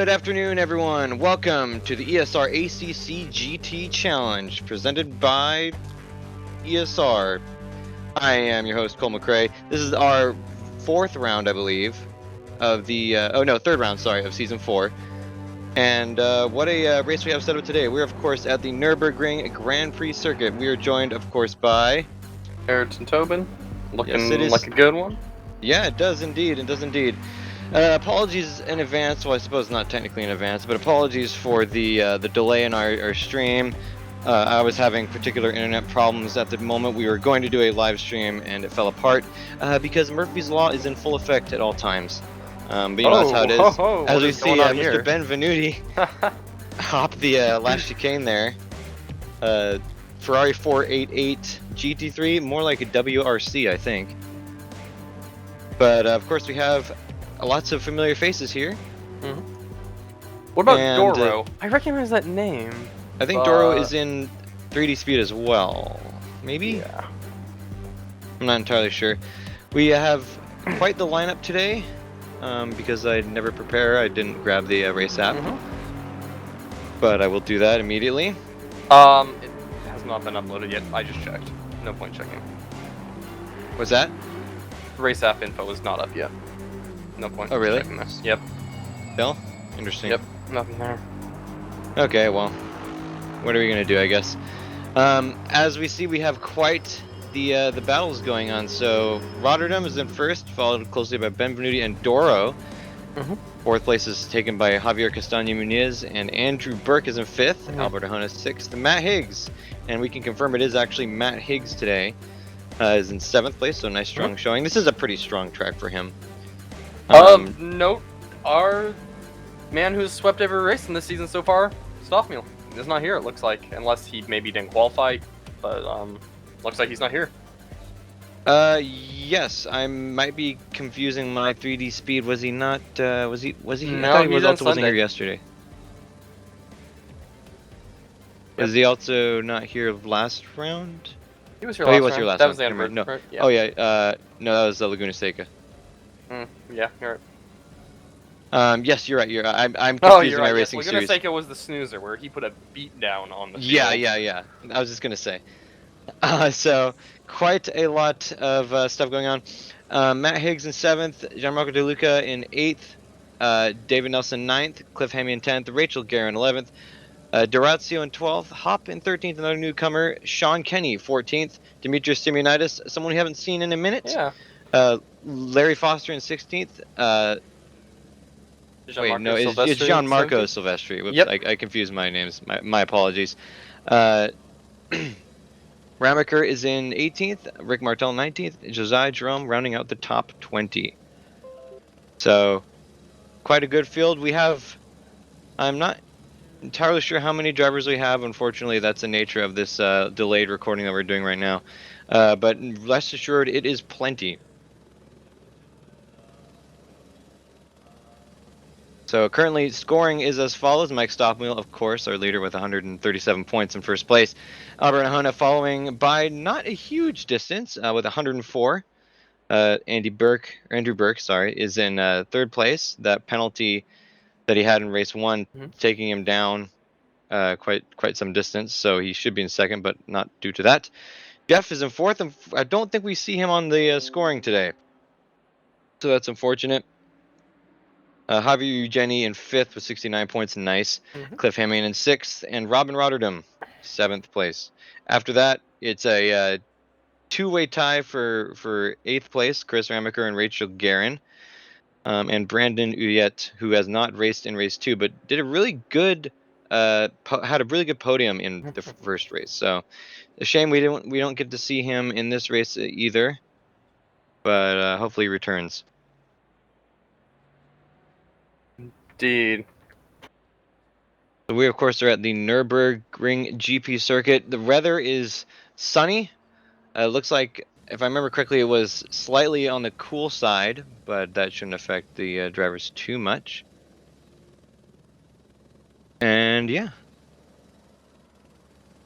Good afternoon, everyone. Welcome to the ESR ACC GT Challenge presented by ESR. I am your host, Cole McCray. This is our fourth round, I believe, of the third round, sorry, of season 4. And what a race we have set up today. We're, of course, at the Nürburgring Grand Prix circuit. We are joined, of course, by Ayrton Tobin, looking Yes, it is. like a good one. Yeah, it does indeed. It does indeed. Apologies in advance. Well, I suppose not technically in advance, but apologies for the delay in our stream. I was having particular internet problems at the moment. We were going to do a live stream and it fell apart because Murphy's Law is in full effect at all times. But you know that's how it is. As we see, Mr. Ben Venuti hop the last chicane there. Ferrari 488 GT3, more like a WRC, I think. But of course, we have lots of familiar faces here. Mm-hmm. What about Doro? I recognize that name. I think Doro is in 3D Speed as well. Maybe? Yeah. I'm not entirely sure. We have quite the lineup today because I never prepare. I didn't grab the race app. Mm-hmm. But I will do that immediately. It has not been uploaded yet. I just checked. No point checking. What's that? Race app info is not up yet. No point. Oh, really? Checking this. Yep. Still? Interesting. Yep. Nothing there. Okay, well, what are we gonna do? I guess. As we see, we have quite the battles going on. So Rotterdam is in first, followed closely by Ben Venuti and Doro. Mm-hmm. Fourth place is taken by Javier Castaño Muniz, and Andrew Burke is in fifth. Mm-hmm. Albert Ahona sixth. Matt Higgs, and we can confirm it is actually Matt Higgs today. Is in seventh place, so nice strong showing. This is a pretty strong track for him. Note, our man who's swept every race in this season so far, Stoffmeal, is not here. It looks like, unless he maybe didn't qualify, but looks like he's not here. Yes, I might be confusing my 3D Speed. Was he not? Was he? No, I thought he was also wasn't Sunday. here yesterday. Yep. Was he also not here last round? He was here Oh, last he was round. here last That round. was the end of it, No. right? Yeah. Oh yeah. No, that was Laguna Seca. Yeah, you're right. Yes, you're right. I'm confusing right. You're my right. racing Laguna series. Seca was the snoozer where he put a beat down on the field. Yeah. I was just gonna say. So quite a lot of stuff going on. Matt Higgs in 7th, Gianmarco De Luca in 8th, David Nelson 9th, Cliff Hemme in 10th, Rachel Guerin 11th, Durazio in 12th, Hop in 13th, another newcomer, Sean Kenny 14th, Demetrius Simeonitis, someone we haven't seen in a minute. Yeah. Larry Foster in 16th. Wait, no, it's Gianmarco Silvestri. Whoops, yep. I confused my names. My apologies. Ramaker is in 18th, Rick Martel 19th, Josiah Jerome rounding out the top 20. So, quite a good field. We have, I'm not entirely sure how many drivers we have. Unfortunately, that's the nature of this delayed recording that we're doing right now. But rest assured, it is plenty. So currently scoring is as follows. Mike Stoffmeal, of course, our leader with 137 points in first place. Albert Ahona following by not a huge distance with 104. Andrew Burke, is in third place. That penalty that he had in race 1 taking him down quite some distance, so he should be in second, but not due to that. Jeff is in fourth, and I don't think we see him on the scoring today, so that's unfortunate. Javier Eugeni in 5th with 69 points, nice. Cliff Hemme in 6th, and Robin Rotterdam, 7th place. After that, it's a two-way tie for 8th place, Chris Ramaker and Rachel Guerin, and Brandon Uyet, who has not raced in race 2, but did a really good, had a really good podium in the first race. So, a shame we don't get to see him in this race either, but hopefully he returns. Indeed. So we, of course, are at the Nürburgring GP circuit. The weather is sunny. Looks like, if I remember correctly, it was slightly on the cool side, but that shouldn't affect the drivers too much. And yeah.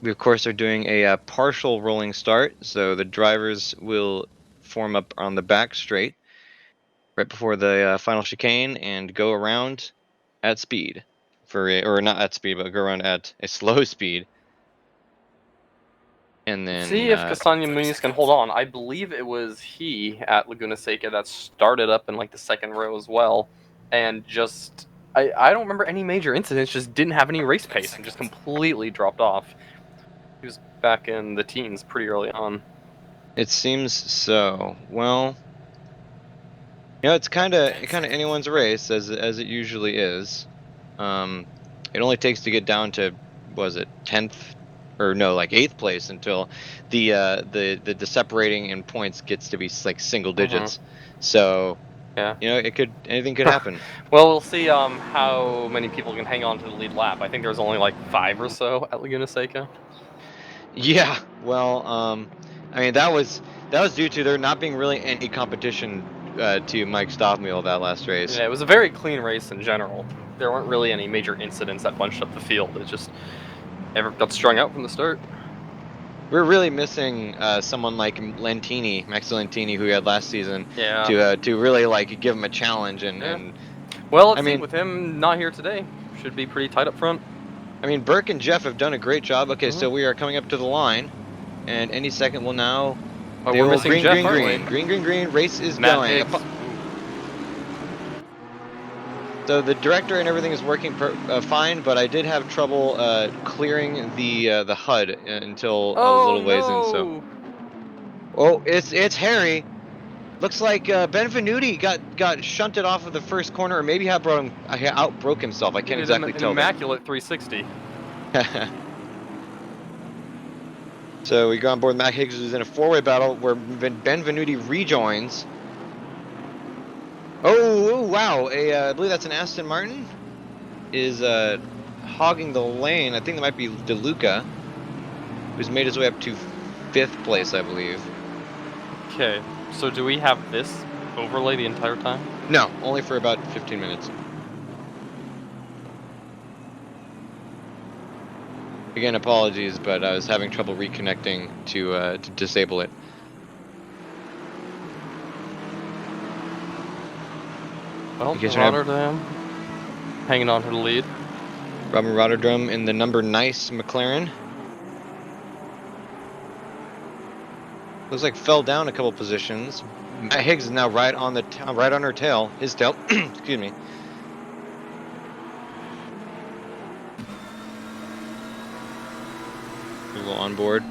We, of course, are doing a partial rolling start, so the drivers will form up on the back straight right before the final chicane and go around at speed or not at speed, but go around at a slow speed. And then see if Castagna Muniz can hold on. I believe it was he at Laguna Seca that started up in like the second row as well, and just I don't remember any major incidents. Just didn't have any race pace and just completely dropped off. He was back in the teens pretty early on. it seems so. Well, it's kind of anyone's race as it usually is. It only takes to get down to, was it 10th or no, like 8th place until the separating in points gets to be like single digits. So Yeah. anything could happen. Well, we'll see how many people can hang on to the lead lap. I think there's only like 5 or so at Laguna Seca. Yeah, well, I mean that was due to there not being really any competition to Mike Stoffmule that last race. Yeah, it was a very clean race in general. There weren't really any major incidents that bunched up the field. It just got strung out from the start. We're really missing someone like Max Lentini, who we had last season, Yeah. to really like give him a challenge Yeah. and Well, let's I see. mean With him not here today, should be pretty tight up front. Burke and Jeff have done a great job. Okay, so Mhm. we are coming up to the line, and any second will now Oh, the we're old missing green, Jeff, green, aren't we? green, green, green, green race is Matt going. Higgs. So the director and everything is working fine, but I did have trouble clearing the HUD until a Oh little ways in. So, no! oh, it's Harry. Looks like Benvenuti got shunted off of the first corner, or maybe outbroke himself. I He can't did an exactly tell there. immaculate 360. So we go on board Matt Higgs, who's in a four-way battle where Benvenuti rejoins. Oh, wow! I believe that's an Aston Martin. Is hogging the lane. I think that might be DeLuca, who's made his way up to 5th place, I believe. Okay, so do we have this overlay the entire time? No, only for about 15 minutes. Again, apologies, but I was having trouble reconnecting to disable it. Well, In case you're Rotterdam hanging on to the lead. Robin Rotterdam in the number nice McLaren. Looks like fell down a couple positions. Matt Higgs is now right on her tail. His tail. Excuse me. A little on board.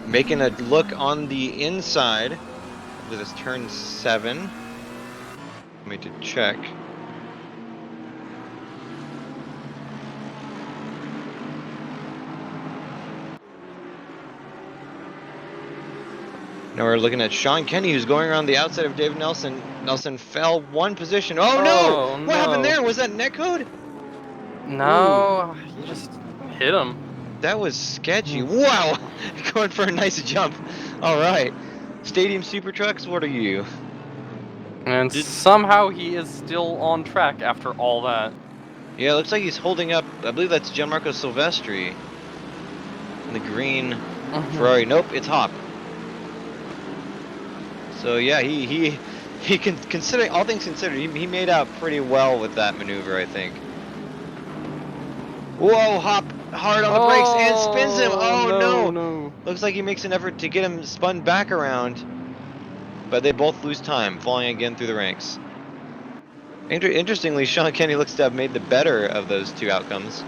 Making a look on the inside. I believe it's turn 7. Let me to check. Now we're looking at Sean Kenny, who's going around the outside of David Nelson. Nelson fell one position. Oh no! What happened there? Was that netcode? No, he just hit him. That was sketchy. Wow! Going for a nice jump. All right. Stadium Super Trucks, what are you? And somehow he is still on track after all that. Yeah, it looks like he's holding up. I believe that's Gianmarco Silvestri in the green Ferrari. Nope, it's Hop. So yeah, he can, considering all things considered, he made out pretty well with that maneuver, I think. Whoa, Hop hard on the brakes and spins him. Oh no! Looks like he makes an effort to get him spun back around, but they both lose time, falling again through the ranks. Interestingly, Sean Kenny looks to have made the better of those two outcomes.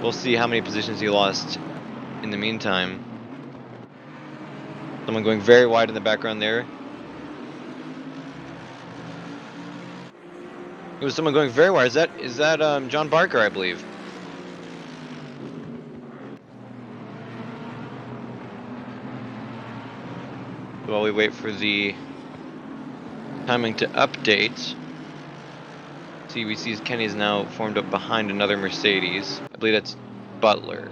We'll see how many positions he lost in the meantime. Someone going very wide in the background there. It was someone going very wide. Is that John Barker, I believe? While we wait for the timing to update. See, we see Kenny's now formed up behind another Mercedes. I believe that's Butler.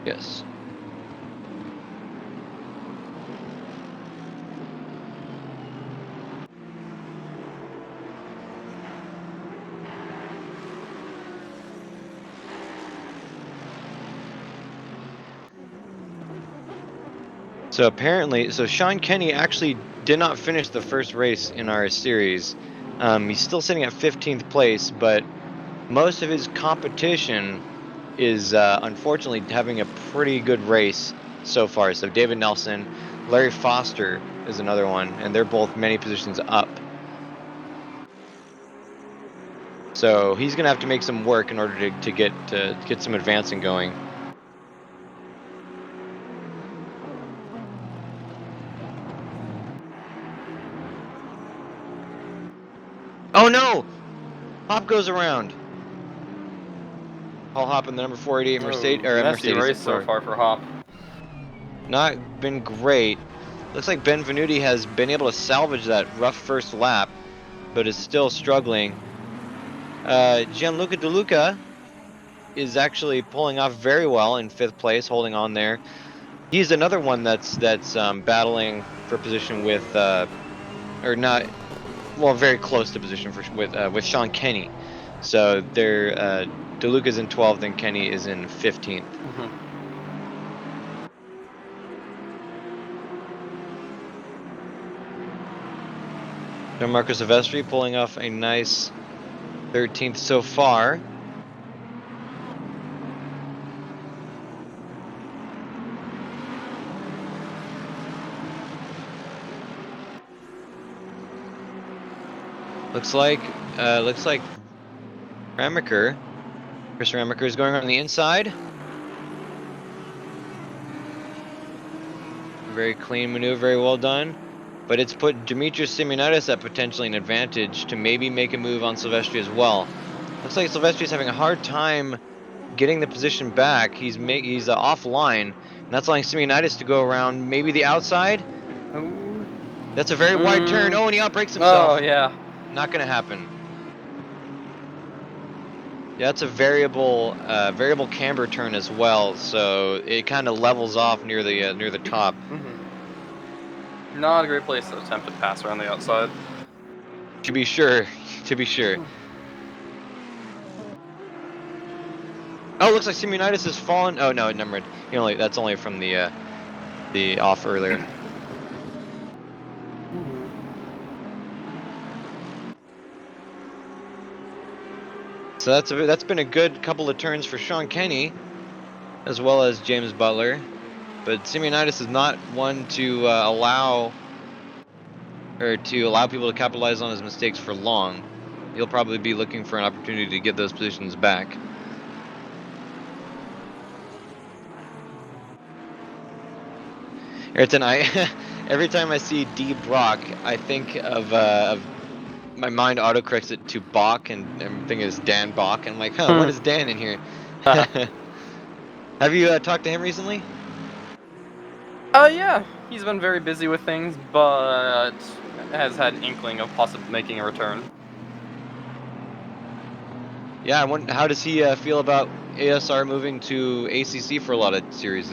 Yes. So apparently, Sean Kenny actually did not finish the first race in our series. He's still sitting at 15th place, but most of his competition is unfortunately having a pretty good race so far. So David Nelson, Larry Foster is another one, and they're both many positions up. So he's gonna have to make some work in order to get some advancing going. Oh no! Hop goes around. Paul Hop in the number 488 Mercedes, or Messy Mercedes. race so far for Hop. Not been great. Looks like Ben Venuti has been able to salvage that rough first lap, but is still struggling. Gianluca De Luca is actually pulling off very well in 5th place, holding on there. He's another one that's battling for position with or not, well, very close to position with Sean Kenny. So they're De Luca's in 12th and Kenny is in 15th. Marco Silvestri pulling off a nice 13th so far. Looks like Ramaker. Chris Ramaker is going on the inside. Very clean maneuver, very well done. But it's put Demetrius Simeonidis at potentially an advantage to maybe make a move on Silvestri as well. Looks like Silvestri is having a hard time getting the position back. He's offline, and that's allowing Simeonidis to go around maybe the outside. Ooh. That's a very wide turn. Oh, and he outbrakes himself. Oh, yeah. Not going to happen. Yeah, that's a variable camber turn as well, so it kind of levels off near the top. Not a great place to attempt to pass around the outside. To be sure, to be sure. Oh, looks like Simeonidis has fallen. Oh no, never mind. That's only from the off earlier. So that's been a good couple of turns for Sean Kenny, as well as James Butler, but Simeonidis is not one to allow people to capitalize on his mistakes for long. He'll probably be looking for an opportunity to get those positions back. Ayrton, every time I see D Brock, I think of my mind autocorrects it to Bach, and I'm thinking it's Dan Bach, and I'm like, when is Dan in here? Have you talked to him recently? Yeah, he's been very busy with things, but has had an inkling of possibly making a return. Yeah, I wonder, how does he feel about ASR moving to ACC for a lot of series?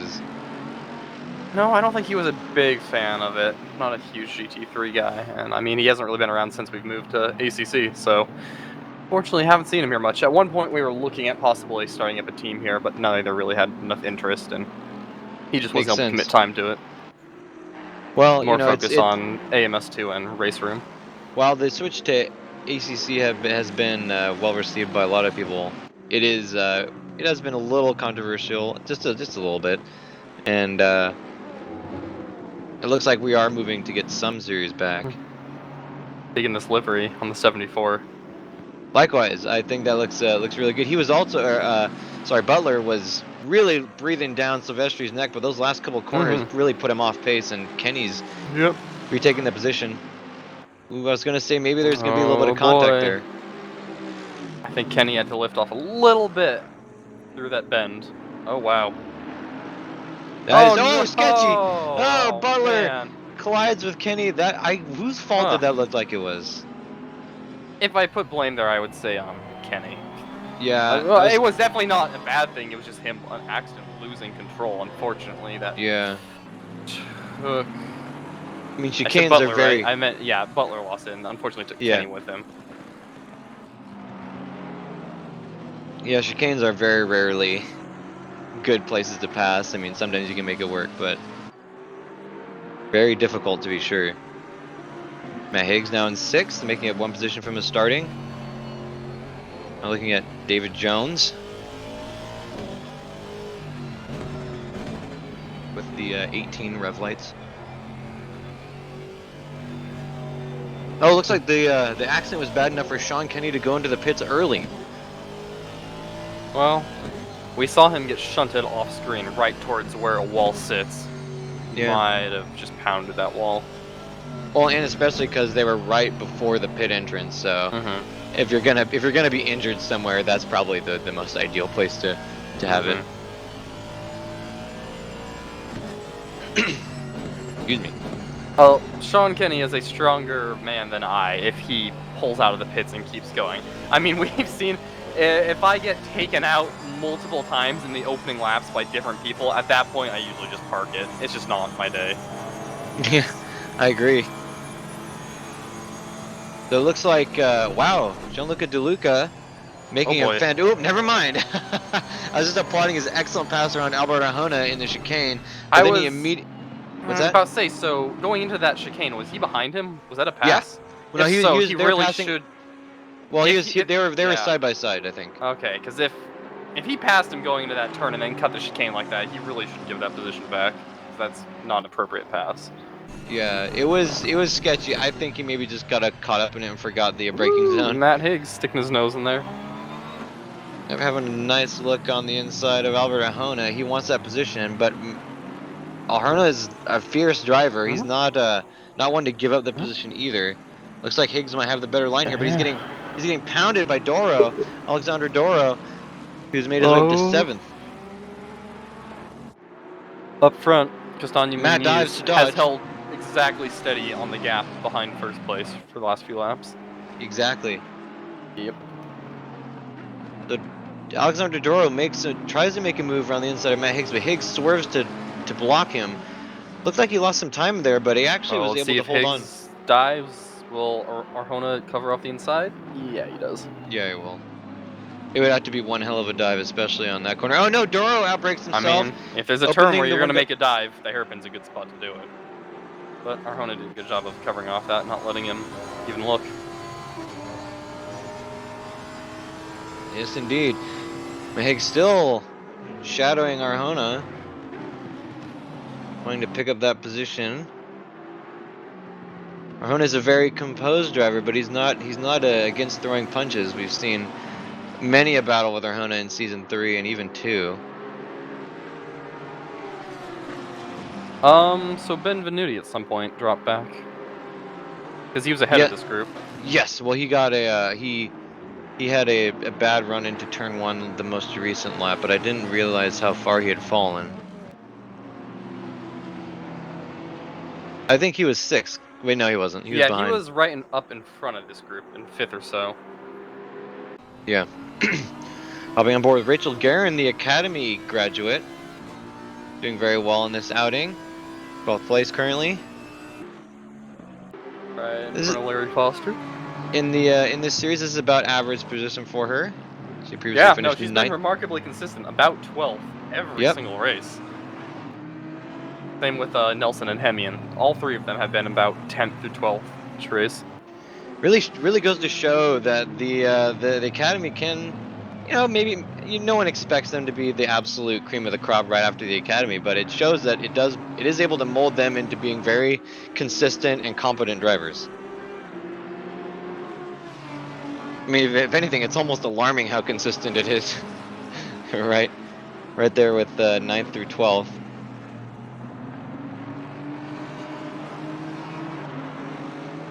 No, I don't think he was a big fan of it. Not a huge GT3 guy, and I mean, he hasn't really been around since we've moved to ACC, so fortunately haven't seen him here much. At one point, we were looking at possibly starting up a team here, but neither really had enough interest, and he just wasn't able to commit time to it. Well, More focus on AMS2 and Race Room. While the switch to ACC has been well received by a lot of people, it has been a little controversial, just a little bit, and it looks like we are moving to get some series back. Taking this livery on the 74. Likewise, I think that looks really good. He was also, Butler was really breathing down Silvestri's neck, but those last couple of corners really put him off pace, and Kenny's retaking the position. Ooh, I was gonna say maybe there's gonna be a little bit of contact there. I think Kenny had to lift off a little bit through that bend. Oh wow. That is no! Sketchy. Oh, Butler collides with Kenny. Whose fault did that look like it was? If I put blame there, I would say Kenny. Yeah. It was definitely not a bad thing. It was just him on accident losing control. Unfortunately, that. Yeah. Took. I mean, chicanes are very. Right? I meant Butler lost it, and unfortunately took Kenny with him. Yeah, chicanes are very rarely good places to pass. I mean, sometimes you can make it work, but very difficult to be sure. Matt Higgs now in 6th, making up 1 position from his starting. Now looking at David Jones with the 18 rev lights. Oh, it looks like the accident was bad enough for Sean Kenny to go into the pits early. Well, we saw him get shunted off screen right towards where a wall sits. Yeah. Might have just pounded that wall. Well, and especially because they were right before the pit entrance, so if you're gonna be injured somewhere, that's probably the most ideal place to have it. Excuse me. Well, Sean Kenny is a stronger man than I if he pulls out of the pits and keeps going. I mean, we've seen, if I get taken out multiple times in the opening laps by different people, at that point I usually just park it. It's just not my day. Yeah, I agree. So it looks like, wow, Gianluca De Luca making a fan. Oop, never mind. I was just applauding his excellent pass around Albert Arjona in the chicane, but then he immediately. What's that? About to say, so going into that chicane, was he behind him? Was that a pass? Yeah. Well, no, he really passing... should. Well, they were side by side, I think. Okay, because if he passed him going into that turn and then cut the chicane like that, he really should give that position back. That's not an appropriate pass. Yeah, it was sketchy. I think he maybe just got caught up in it and forgot the braking zone. Matt Higgs sticking his nose in there. I'm having a nice look on the inside of Albert Arjona. He wants that position, but Arjona is a fierce driver. He's not one to give up the position either. Looks like Higgs might have the better line here, but he's getting pounded by Doro, Alexander Doro, who's made his way up to 7th. Up front, Castagna Matt dives to dodge. Has held exactly steady on the gap behind first place for the last few laps. Exactly. Yep. So Alexander Doro tries to make a move around the inside of Matt Higgs, but Higgs swerves to block him. Looks like he lost some time there, but he actually was able to hold on. Dives. Will Arjona cover off the inside? Yeah, he does. Yeah, he will. It would have to be one hell of a dive, especially on that corner. Oh no, Doro outbreaks himself. I mean, if there's a turn where you're going to make a dive, the hairpin's a good spot to do it. But Arjona did a good job of covering off that, not letting him even look. Yes, indeed. Higgs still shadowing Arjona, wanting to pick up that position. Arjona is a very composed driver, but he's not against throwing punches. We've seen many a battle with Arjona in Season 3 and even 2. So Ben Venuti at some point dropped back. Because he was ahead of this group. Yes, well he got he had a bad run into turn 1 the most recent lap, but I didn't realize how far he had fallen. I think he was 6th. Wait, no, he wasn't. He was behind. He was right up in front of this group, in 5th or so. Yeah. Hopping on board with Rachel Guerin, the Academy graduate. Doing very well in this outing. 12th place currently. Right in front of Larry Foster. In this series, this is about average position for her. She previously finished she's 9th. been remarkably consistent, about 12th every single race. Same with Nelson and Hemian. All 3 of them have been about 10th through 12th each race. Really goes to show that the Academy can, maybe no one expects them to be the absolute cream of the crop right after the Academy, but it shows that it is able to mold them into being very consistent and competent drivers. I mean, if anything, it's almost alarming how consistent it is. right there with 9th through 12th.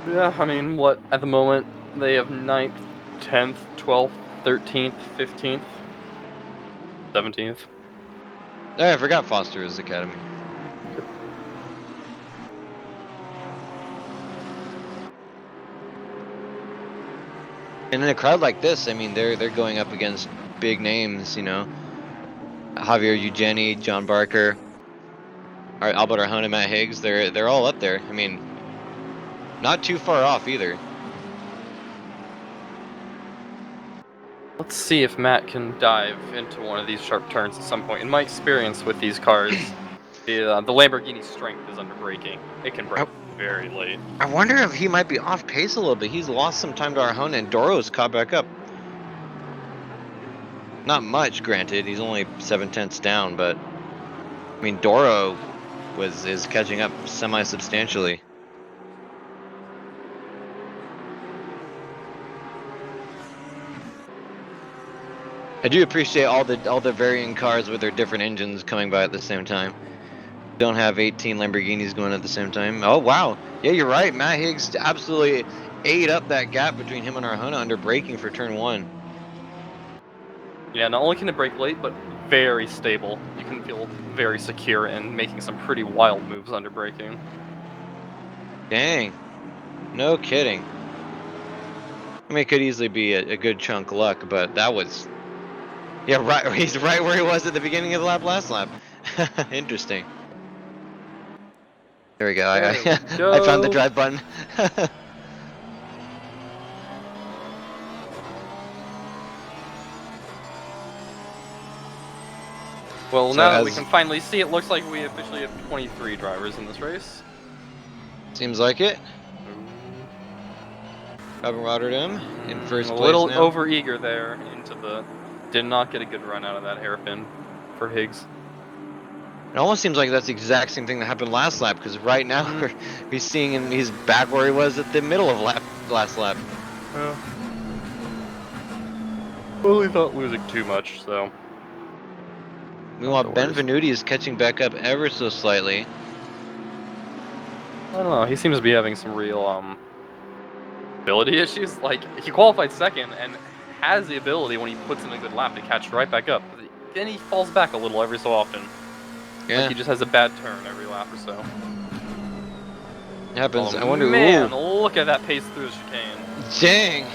Yeah, I mean, at the moment, they have 9th, 10th, 12th, 13th, 15th, 17th. Oh, I forgot Foster is Academy. And in a crowd like this, I mean, they're going up against big names, Javier Eugeni, John Barker, Albert Arjona, Matt Higgs. They're all up there. I mean, not too far off either. Let's see if Matt can dive into one of these sharp turns at some point. In my experience with these cars, the Lamborghini strength is under braking. It can brake very late. I wonder if he might be off pace a little bit. He's lost some time to Arjona, and Doro's caught back up. Not much, granted. He's only 7/10ths down, but I mean, Doro is catching up semi-substantially. I do appreciate all the varying cars with their different engines coming by at the same time. Don't have 18 Lamborghinis going at the same time. Oh wow, yeah, you're right. Matt Higgs absolutely ate up that gap between him and Arjona under braking for turn 1. Yeah, not only can it brake late, but very stable. You can feel very secure and making some pretty wild moves under braking. Dang, no kidding. I mean, it could easily be a good chunk luck, but that was, yeah, right. He's right where he was at the beginning of the last lap. Interesting. There we go. I found the drive button. Well, So now that we can finally see, it looks like we officially have 23 drivers in this race. Seems like it. Robin Rotterdam in first place A little now. over-eager there into the... Did not get a good run out of that hairpin for Higgs. It almost seems like that's the exact same thing that happened last lap, because right now we're seeing him, he's back where he was at the middle of last lap. Well, he thought losing too much, so... Meanwhile, Benvenuti is catching back up ever so slightly. I don't know, he seems to be having some real, ability issues. Like, he qualified second and has the ability when he puts in a good lap to catch right back up. Then he falls back a little every so often. Yeah. Like he just has a bad turn every lap or so. It happens. Oh, I wonder. Man, ooh. look at that pace through the chicane. Dang.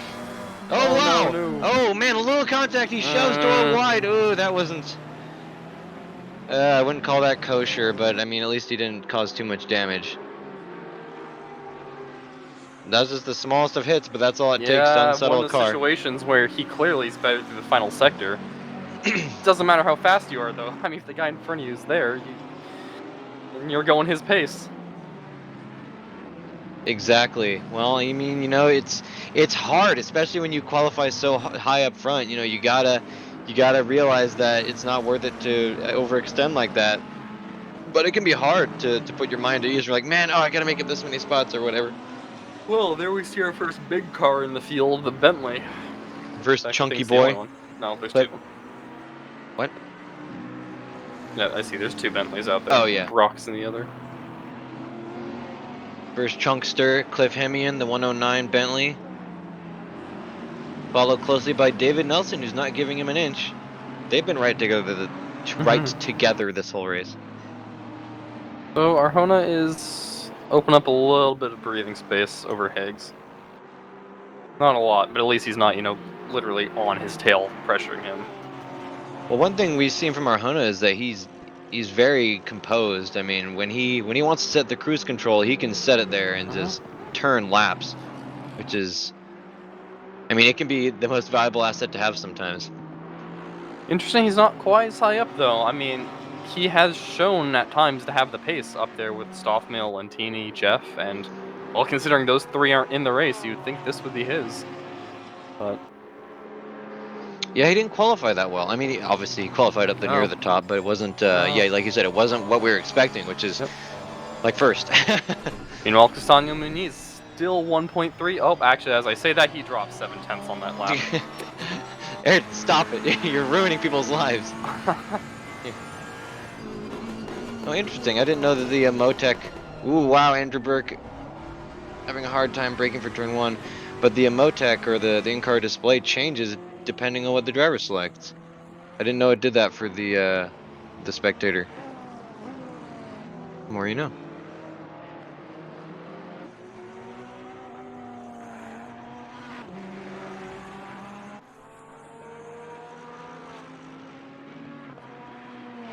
Oh, wow. No. Oh man, a little contact. He shoves Doro wide. Ooh, that wasn't. I wouldn't call that kosher, but I mean, at least he didn't cause too much damage. That's just the smallest of hits, but that's all it takes to unsettle a car. One of the situations where he clearly is better through the final sector. Doesn't matter how fast you are, though. I mean, if the guy in front of you is there, you're going his pace. Exactly. Well, I mean, you know, it's hard, especially when you qualify so high up front. You know, you gotta realize that it's not worth it to overextend like that. But it can be hard to put your mind at ease. You're like, man, oh, I gotta make it this many spots or whatever. Well, there we see our first big car in the field, the Bentley. First chunky boy. No, there's two. What? Yeah, I see. There's two Bentleys out there. Oh yeah. Brock's in the other. First chunkster, Cliff Hemian, the 109 Bentley. Followed closely by David Nelson, who's not giving him an inch. They've been right together, together this whole race. So Arjona is open up a little bit of breathing space over Higgs. Not a lot, but at least he's not, literally on his tail pressuring him. Well, one thing we've seen from Arjona is that he's very composed. I mean, when he wants to set the cruise control, he can set it there and just turn laps, which is, I mean, it can be the most valuable asset to have sometimes. Interesting, he's not quite as high up though. I mean, he has shown at times to have the pace up there with Stoffmill, Lentini, Jeff, and well, considering those three aren't in the race, you'd think this would be his. But yeah, he didn't qualify that well. I mean, he qualified up near the top, but it wasn't. Yeah, like you said, it wasn't what we were expecting, which is like first. Meanwhile, Castaño Muniz still 1.3. Oh, actually, as I say that, he dropped 7/10ths on that lap. Ayrton, stop it! You're ruining people's lives. Oh, interesting. I didn't know that the Motec. Ooh, wow, Andrew Burke having a hard time braking for turn 1, but the Motec or the in-car display changes depending on what the driver selects. I didn't know it did that for the spectator. The more you know.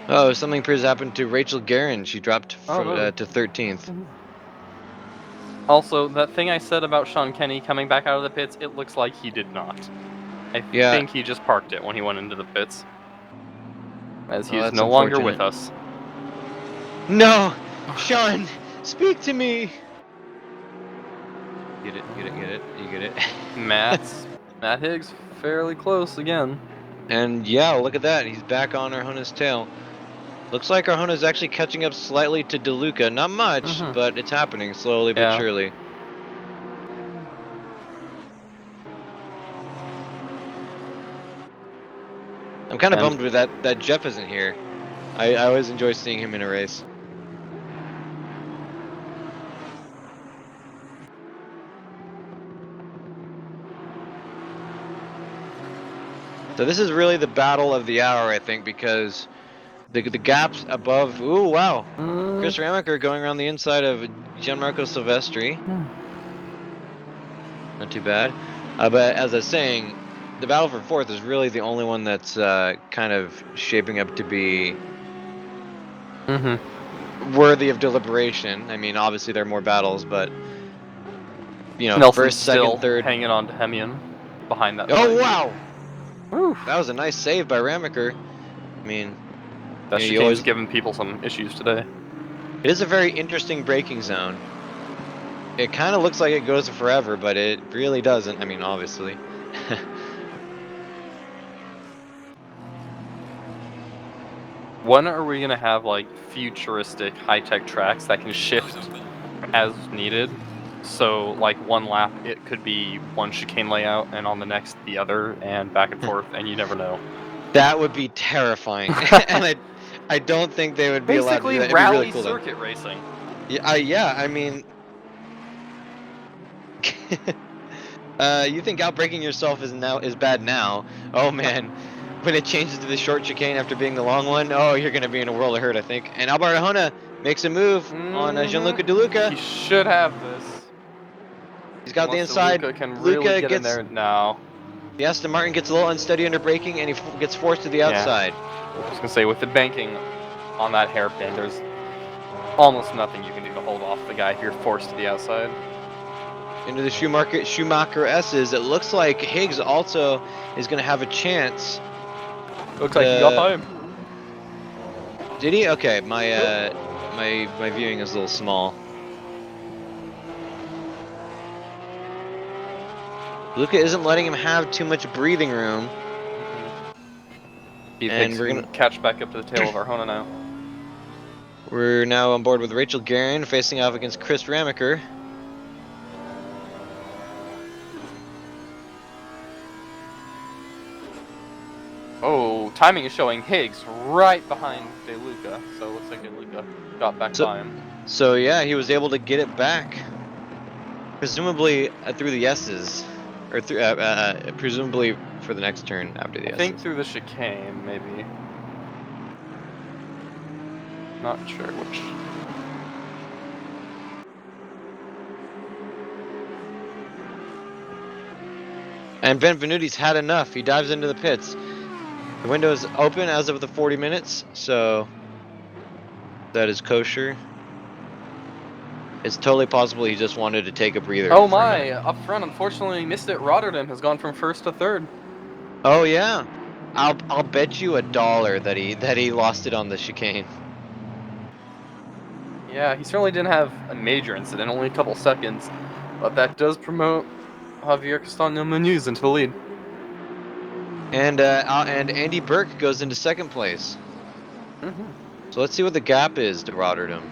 Oh, something appears to happen to Rachel Guerin. She dropped to 13th. Also, that thing I said about Sean Kenny coming back out of the pits, it looks like he did not. I think he just parked it when he went into the pits. As he is no longer with us. No! Sean, speak to me! Get it, get it, get it. You get it. Matt Higgs fairly close again. And yeah, look at that. He's back on Arjona's tail. Looks like Arjona's actually catching up slightly to DeLuca. Not much, but it's happening slowly but surely. I'm kind of bummed with that Jeff isn't here. I always enjoy seeing him in a race. So this is really the battle of the hour, I think, because the gaps above. Ooh, wow! Chris Ramaker going around the inside of Gianmarco Silvestri. Not too bad. But as I was saying, the battle for fourth is really the only one that's kind of shaping up to be worthy of deliberation. I mean, obviously there are more battles, but you know, Nelson's first, second, still third. hanging on to Hemian behind that. Oh wow! Oof. That was a nice save by Ramaker. I mean, that chicane's giving people some issues today. It is a very interesting braking zone. It kind of looks like it goes forever, but it really doesn't. I mean, obviously. When are we gonna have like futuristic high-tech tracks that can shift as needed? So like one lap it could be one chicane layout, and on the next the other, and back and forth, and you never know. That would be terrifying, and I don't think they would be allowed to do that. It'd be really cool, circuit racing. Yeah, yeah. I mean, you think outbraking yourself is bad now? Oh man, when it changes to the short chicane after being the long one, oh, you're gonna be in a world of hurt, I think. And Alberto Arjona makes a move on Gianluca DeLuca. He should have this. He's got the inside. DeLuca can really get in there now. The Aston Martin gets a little unsteady under braking, and he gets forced to the outside. I was gonna say, with the banking on that hairpin, there's almost nothing you can do to hold off the guy if you're forced to the outside. Into the Schumacher S's. It looks like Higgs also is going to have a chance. Looks like he got by him. Did he? Okay, my viewing is a little small. Luca isn't letting him have too much breathing room. He thinks we're gonna catch back up to the tail of Arjona now. We're now on board with Rachel Guerin facing off against Chris Ramaker. Oh, timing is showing Higgs right behind DeLuca, so it looks like DeLuca got back by him. So yeah, he was able to get it back, presumably through the S's, or through presumably for the next turn after the S's. I think through the chicane, maybe. Not sure which. And Benvenuti's had enough. He dives into the pits. The window is open as of the 40 minutes, so that is kosher. It's totally possible he just wanted to take a breather. Oh my! Up front, unfortunately, missed it. Rotterdam has gone from first to third. Oh yeah, I'll bet you $1 that he lost it on the chicane. Yeah, he certainly didn't have a major incident, only a couple seconds, but that does promote Javier Castaño Muñoz into the lead. And Andy Burke goes into second place. So let's see what the gap is to Rotterdam.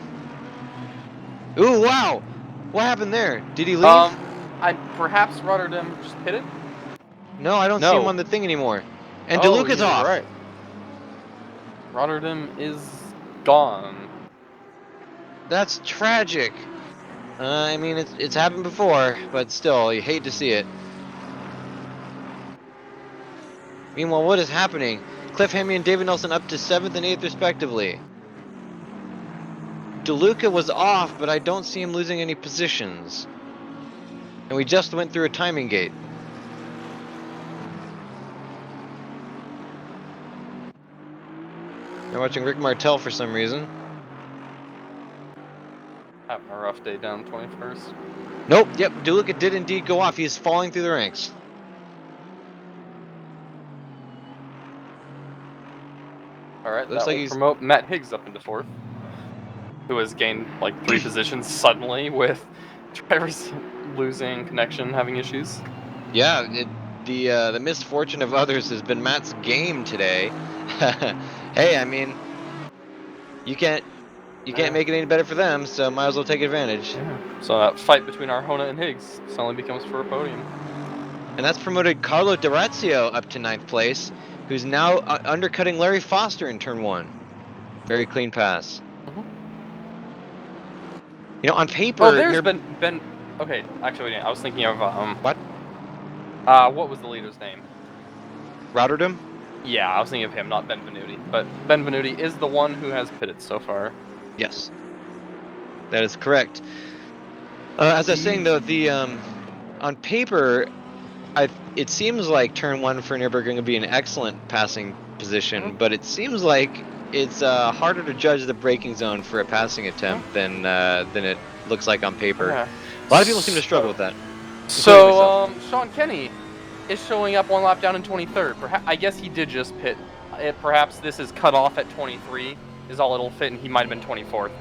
Ooh, wow! What happened there? Did he leave? Perhaps Rotterdam just hit it? No, I don't see him on the thing anymore. And DeLuca's off. Right. Rotterdam is gone. That's tragic. I mean, it's happened before, but still, you hate to see it. Meanwhile, what is happening? Cliff Hemme and David Nelson up to 7th and 8th respectively. DeLuca was off, but I don't see him losing any positions. And we just went through a timing gate. They're watching Rick Martel for some reason. Having a rough day down 21st. Nope, yep, DeLuca did indeed go off. He's falling through the ranks. Alright, looks like he's promote Matt Higgs up into 4th. Who has gained like 3 positions suddenly with Drivers losing connection, having issues. Yeah, the misfortune of others has been Matt's game today. Hey, I mean, you can't make it any better for them, so might as well take advantage. Yeah. So that fight between Arjona and Higgs suddenly becomes for a podium. And that's promoted Carlo D'Orazio up to 9th place, who's now undercutting Larry Foster in turn 1. Very clean pass. Mhm. You know, on Oh, paper, there's Ben. Okay, actually, I was thinking of what? what was the leader's name? Rotterdam? Yeah, I was thinking of him, not Benvenuti. But Benvenuti is the one who has pitted so far. Yes, that is correct. As I was saying though, the on paper, it seems like turn 1 for Nürburgring would be an excellent passing position, but it seems like it's harder to judge the braking zone for a passing attempt than it looks like on paper. Yeah. A lot of people seem to struggle with that, including myself. Sean Kenny is showing up one lap down in 23rd. Perhaps I guess he did just pit. Perhaps this is cut off at 23 is all it'll fit, and he might have been 24th.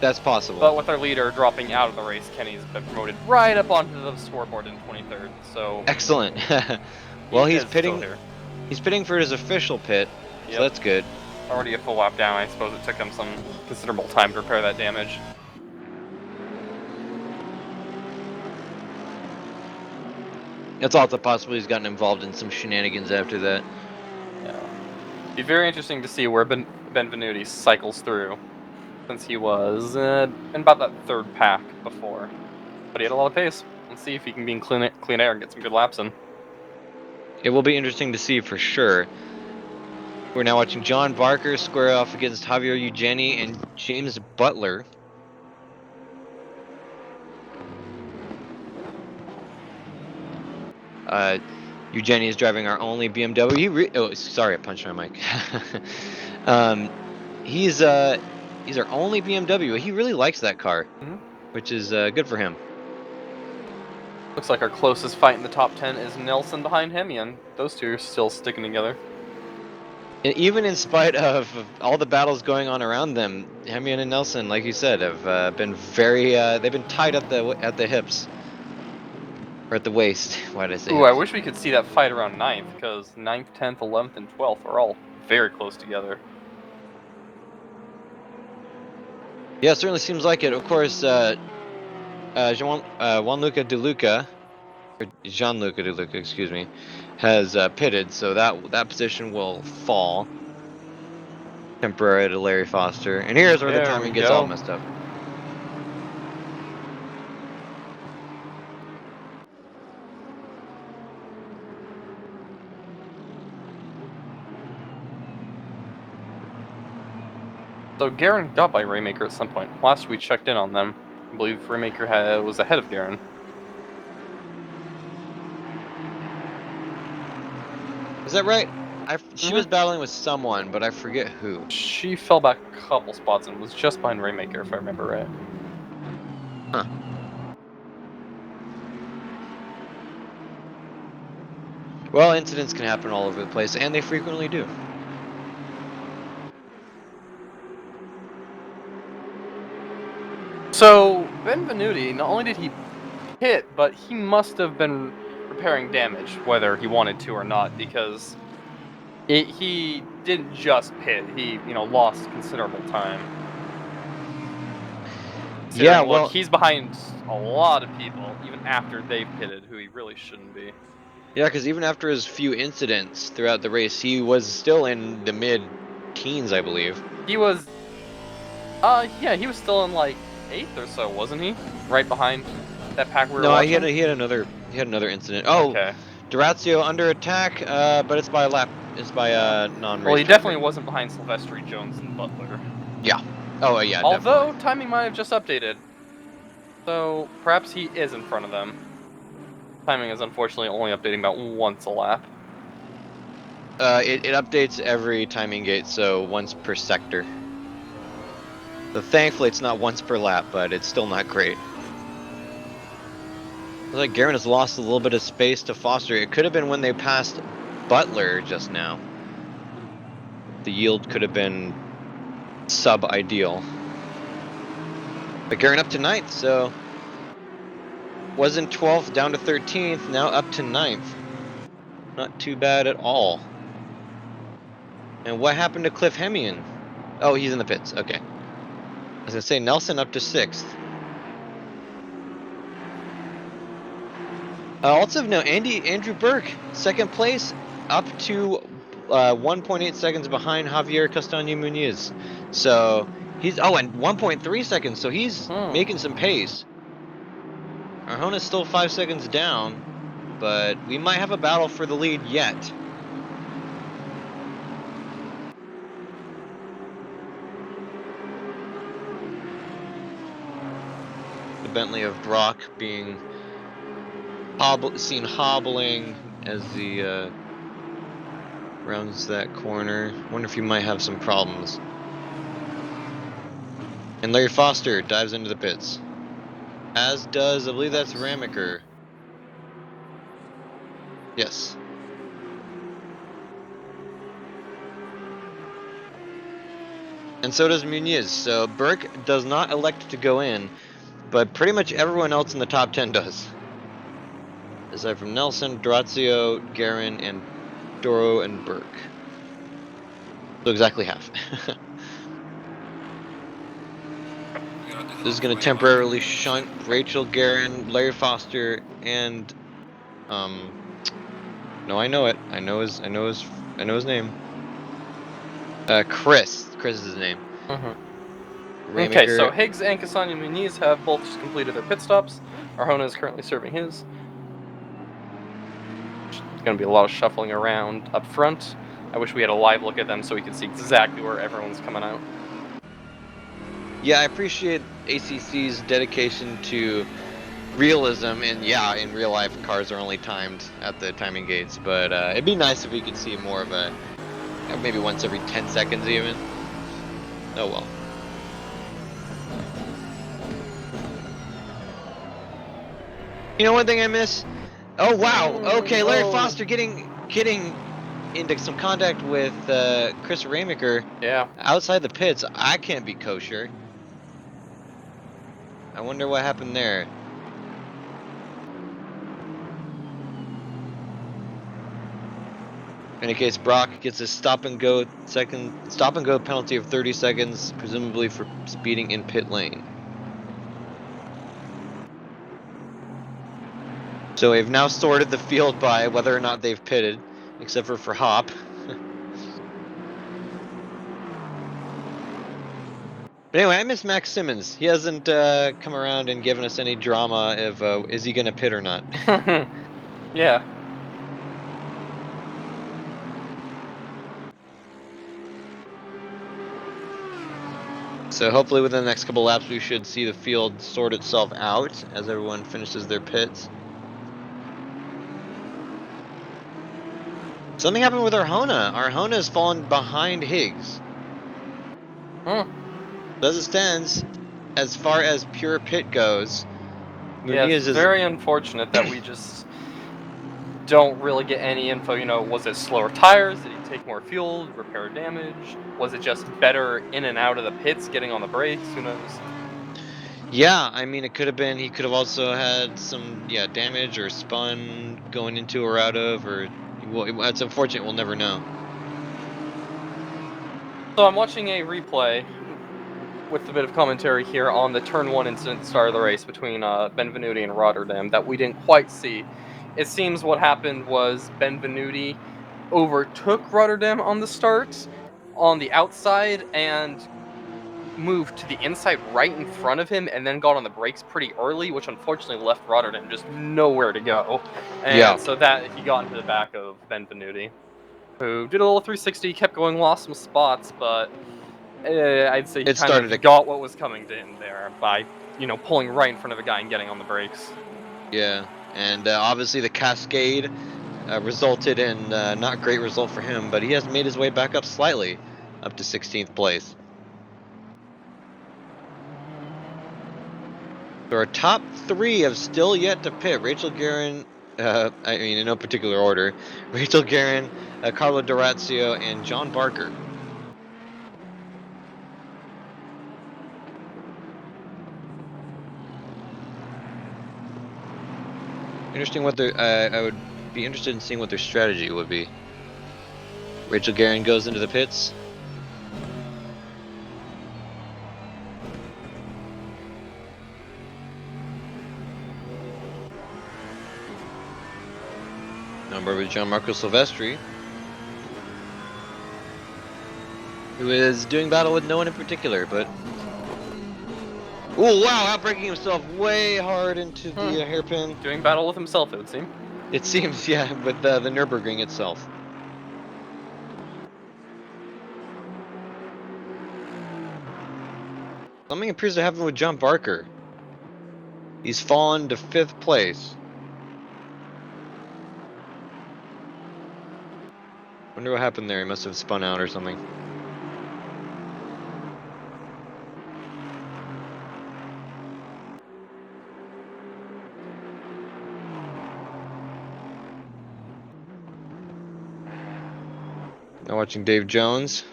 That's possible. But with our leader dropping out of the race, Kenny's been promoted right up onto the scoreboard in 23rd. So excellent. Well, he's pitting. Here. He's pitting for his official pit, so that's good. Already a full lap down. I suppose it took him some considerable time to repair that damage. It's also possible he's gotten involved in some shenanigans after that. Yeah. Be very interesting to see where Benvenuti cycles through, since he was in about that third pack before. But he had a lot of pace. Let's see if he can be in clean air and get some good laps in. It will be interesting to see for sure. We're now watching John Barker square off against Javier Eugeni and James Butler. Eugeni is driving our only BMW. Oh, sorry, I punched my mic. He's our only BMW. He really likes that car, which is good for him. Looks like our closest fight in the top 10 is Nelson behind Hemi, and those two are still sticking together. And even in spite of all the battles going on around them, Hemian and Nelson, like you said, have been very. They've been tied at the hips. Or at the waist. Why did I say Ooh, hips? I wish we could see that fight around 9th, because 9th, 10th, 11th, and 12th are all very close together. Yeah, it certainly seems like it. Of course, Gianluca De Luca, or Gianluca De Luca, excuse me, has pitted, so that position will fall temporarily to Larry Foster. And here's where the timing gets all messed up. So Garen got by Raymaker at some point. Last we checked in on them, I believe Raymaker was ahead of Garen. Is that right? She was battling with someone, but I forget who. She fell back a couple spots and was just behind Raymaker, if I remember right. Huh. Well, incidents can happen all over the place, and they frequently do. So, Benvenuti, not only did he hit, but he must have been repairing damage, whether he wanted to or not, because he didn't just pit, he, lost considerable time. Yeah, well, look, he's behind a lot of people, even after they've pitted, who he really shouldn't be. Yeah, because even after his few incidents throughout the race, he was still in the mid-teens, I believe. He was, he was still in like 8th or so, wasn't he? Right behind that pack we were watching? No, he had another incident. Oh, okay. D'Orazio under attack, but it's by a lap. It's by a non-race. Well, he definitely wasn't behind Silvestri, Jones, and Butler. Yeah. Oh, yeah. Although definitely. timing might have just updated, so perhaps he is in front of them. Timing is unfortunately only updating about once a lap. It updates every timing gate, so once per sector. So thankfully, it's not once per lap, but it's still not great. Looks like Garen has lost a little bit of space to Foster. It could have been when they passed Butler just now. The yield could have been sub-ideal. But Garen up to 9th, so Was in 12th, down to 13th, now up to 9th. Not too bad at all. And what happened to Cliff Hemian? Oh, he's in the pits. Okay. I was going to say Nelson up to 6th. Also of note, Andrew Burke, 2nd place, up to 1.8 seconds behind Javier Castaño Muniz. So he's, oh, and 1.3 seconds, so he's making some pace. Arjona's still 5 seconds down, but we might have a battle for the lead yet. The Bentley of Brock being seen hobbling as he rounds that corner. Wonder if he might have some problems. And Larry Foster dives into the pits. As does, I believe that's Ramaker. Yes. And so does Muniz. So Burke does not elect to go in, but pretty much everyone else in the top 10 does. Aside from Nelson, Durazio, Guerin, and Doro and Burke. So exactly half. This is going to temporarily shunt Rachel, Guerin, Larry Foster, and no, I know it. I know his name. Chris. Chris is his name. Okay, so Higgs and Castaño Muniz have both just completed their pit stops. Arjona is currently serving his. There's going to be a lot of shuffling around up front. I wish we had a live look at them so we could see exactly where everyone's coming out. Yeah, I appreciate ACC's dedication to realism, and yeah, in real life, cars are only timed at the timing gates, but it'd be nice if we could see more of a, maybe once every 10 seconds even. Oh well. You know one thing I miss? Oh wow, okay, Larry Foster getting into some contact with Chris Ramaker. Yeah. Outside the pits. I can't be kosher. I wonder what happened there. In any case, Brock gets a stop and go penalty of 30 seconds, presumably for speeding in pit lane. So we've now sorted the field by whether or not they've pitted, except for Hop. But anyway, I miss Max Simmons. He hasn't come around and given us any drama of is he going to pit or not. Yeah. So hopefully within the next couple laps we should see the field sort itself out as everyone finishes their pits. Something happened with Arjona. Arjona has fallen behind Higgs. As it stands, as far as pure pit goes, Yeah, Muniz it's very unfortunate that we just don't really get any info. You know, was it slower tires? Did he take more fuel? Repair damage? Was it just better in and out of the pits, getting on the brakes? Who knows? Yeah, I mean, it could have been. He could have also had some, damage or spun going into or out of, or well, it's unfortunate. We'll never know. So I'm watching a replay with a bit of commentary here on the turn 1 incident start of the race between Benvenuti and Rotterdam that we didn't quite see. It seems what happened was Benvenuti overtook Rotterdam on the start on the outside and moved to the inside right in front of him and then got on the brakes pretty early, which unfortunately left Rotterdam just nowhere to go. And so that he got into the back of Benvenuti, who did a little 360, kept going, lost some spots, but I'd say he kind of got what was coming to him there by, pulling right in front of a guy and getting on the brakes. Yeah, and obviously the cascade resulted in not a great result for him, but he has made his way back up slightly, up to 16th place. So our top 3 have still yet to pit. Rachel Guerin, I mean in no particular order, Rachel Guerin, Carlo Durazio, and John Barker. Interesting what their. I would be interested in seeing what their strategy would be. Rachel Guerin goes into the pits. Number with Gianmarco Silvestri, who is doing battle with no one in particular, but. Oh wow! Outbreaking himself way hard into the hairpin. Doing battle with himself, it would seem. It seems, yeah, with the Nürburgring itself. Something appears to happen with John Barker. He's fallen to 5th place. Wonder what happened there. He must have spun out or something. Now watching Dave Jones.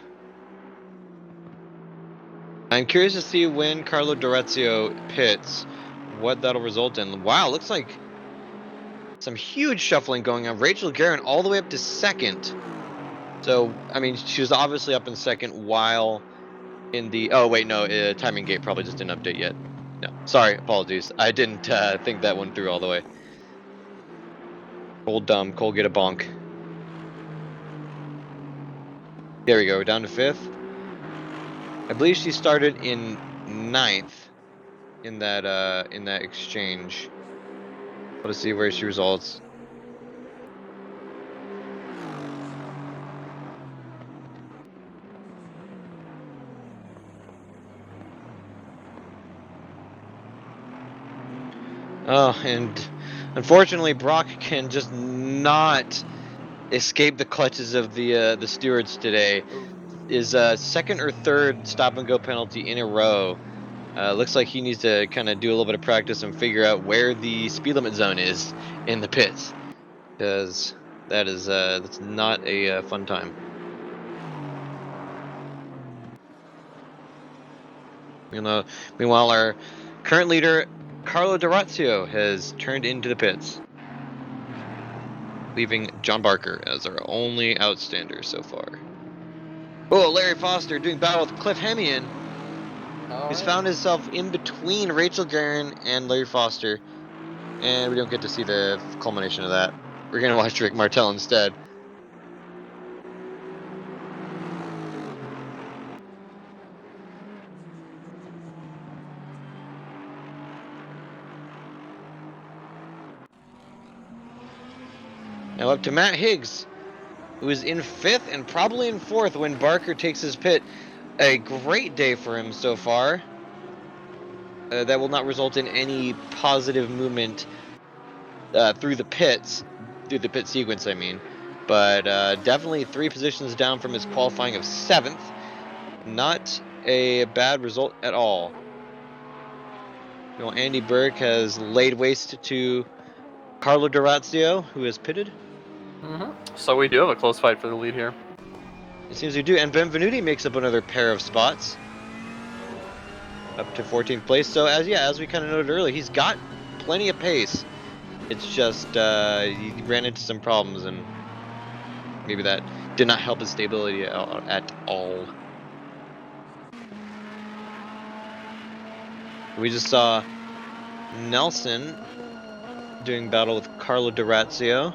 I'm curious to see when Carlo Dorazio pits, what that'll result in. Wow, looks like some huge shuffling going on. Rachel Guerin all the way up to 2nd. So, I mean, she was obviously up in 2nd while in the... Oh, wait, no, timing gate probably just didn't update yet. No, sorry, apologies. I didn't think that one through all the way. Cole dumb, Cole get a bonk. There we go, we're down to 5th. I believe she started in 9th in that exchange. Let's see where she results. Oh, and unfortunately, Brock can just not escape the clutches of the stewards today. Is 2nd or 3rd stop and go penalty in a row. Looks like he needs to kind of do a little bit of practice and figure out where the speed limit zone is in the pits, because that's not a fun time. Meanwhile, our current leader, Carlo Dorazio, has turned into the pits, leaving John Barker as our only outstander so far. Oh, Larry Foster doing battle with Cliff Hemian, who's found himself in between Rachel Guerin and Larry Foster, and we don't get to see the culmination of that. We're going to watch Rick Martel instead. Now up to Matt Higgs, who is in 5th and probably in 4th when Barker takes his pit. A great day for him so far. That will not result in any positive movement through the pit sequence, I mean. But definitely 3 positions down from his qualifying of 7th. Not a bad result at all. You know, Andy Burke has laid waste to Carlo Dorazio, who is pitted. So we do have a close fight for the lead here. It seems we do, and Benvenuti makes up another pair of spots, up to 14th place. So as we kind of noted earlier, he's got plenty of pace. It's just he ran into some problems, and maybe that did not help his stability at all. We just saw Nelson doing battle with Carlo Dorazio.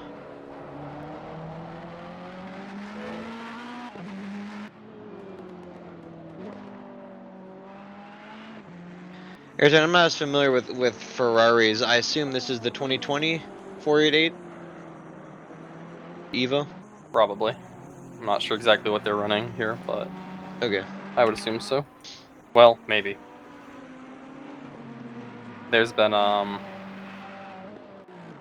Ayrton, I'm not as familiar with Ferraris. I assume this is the 2020 488 Evo? Probably. I'm not sure exactly what they're running here, but Okay. I would assume so. Well, maybe. There's been a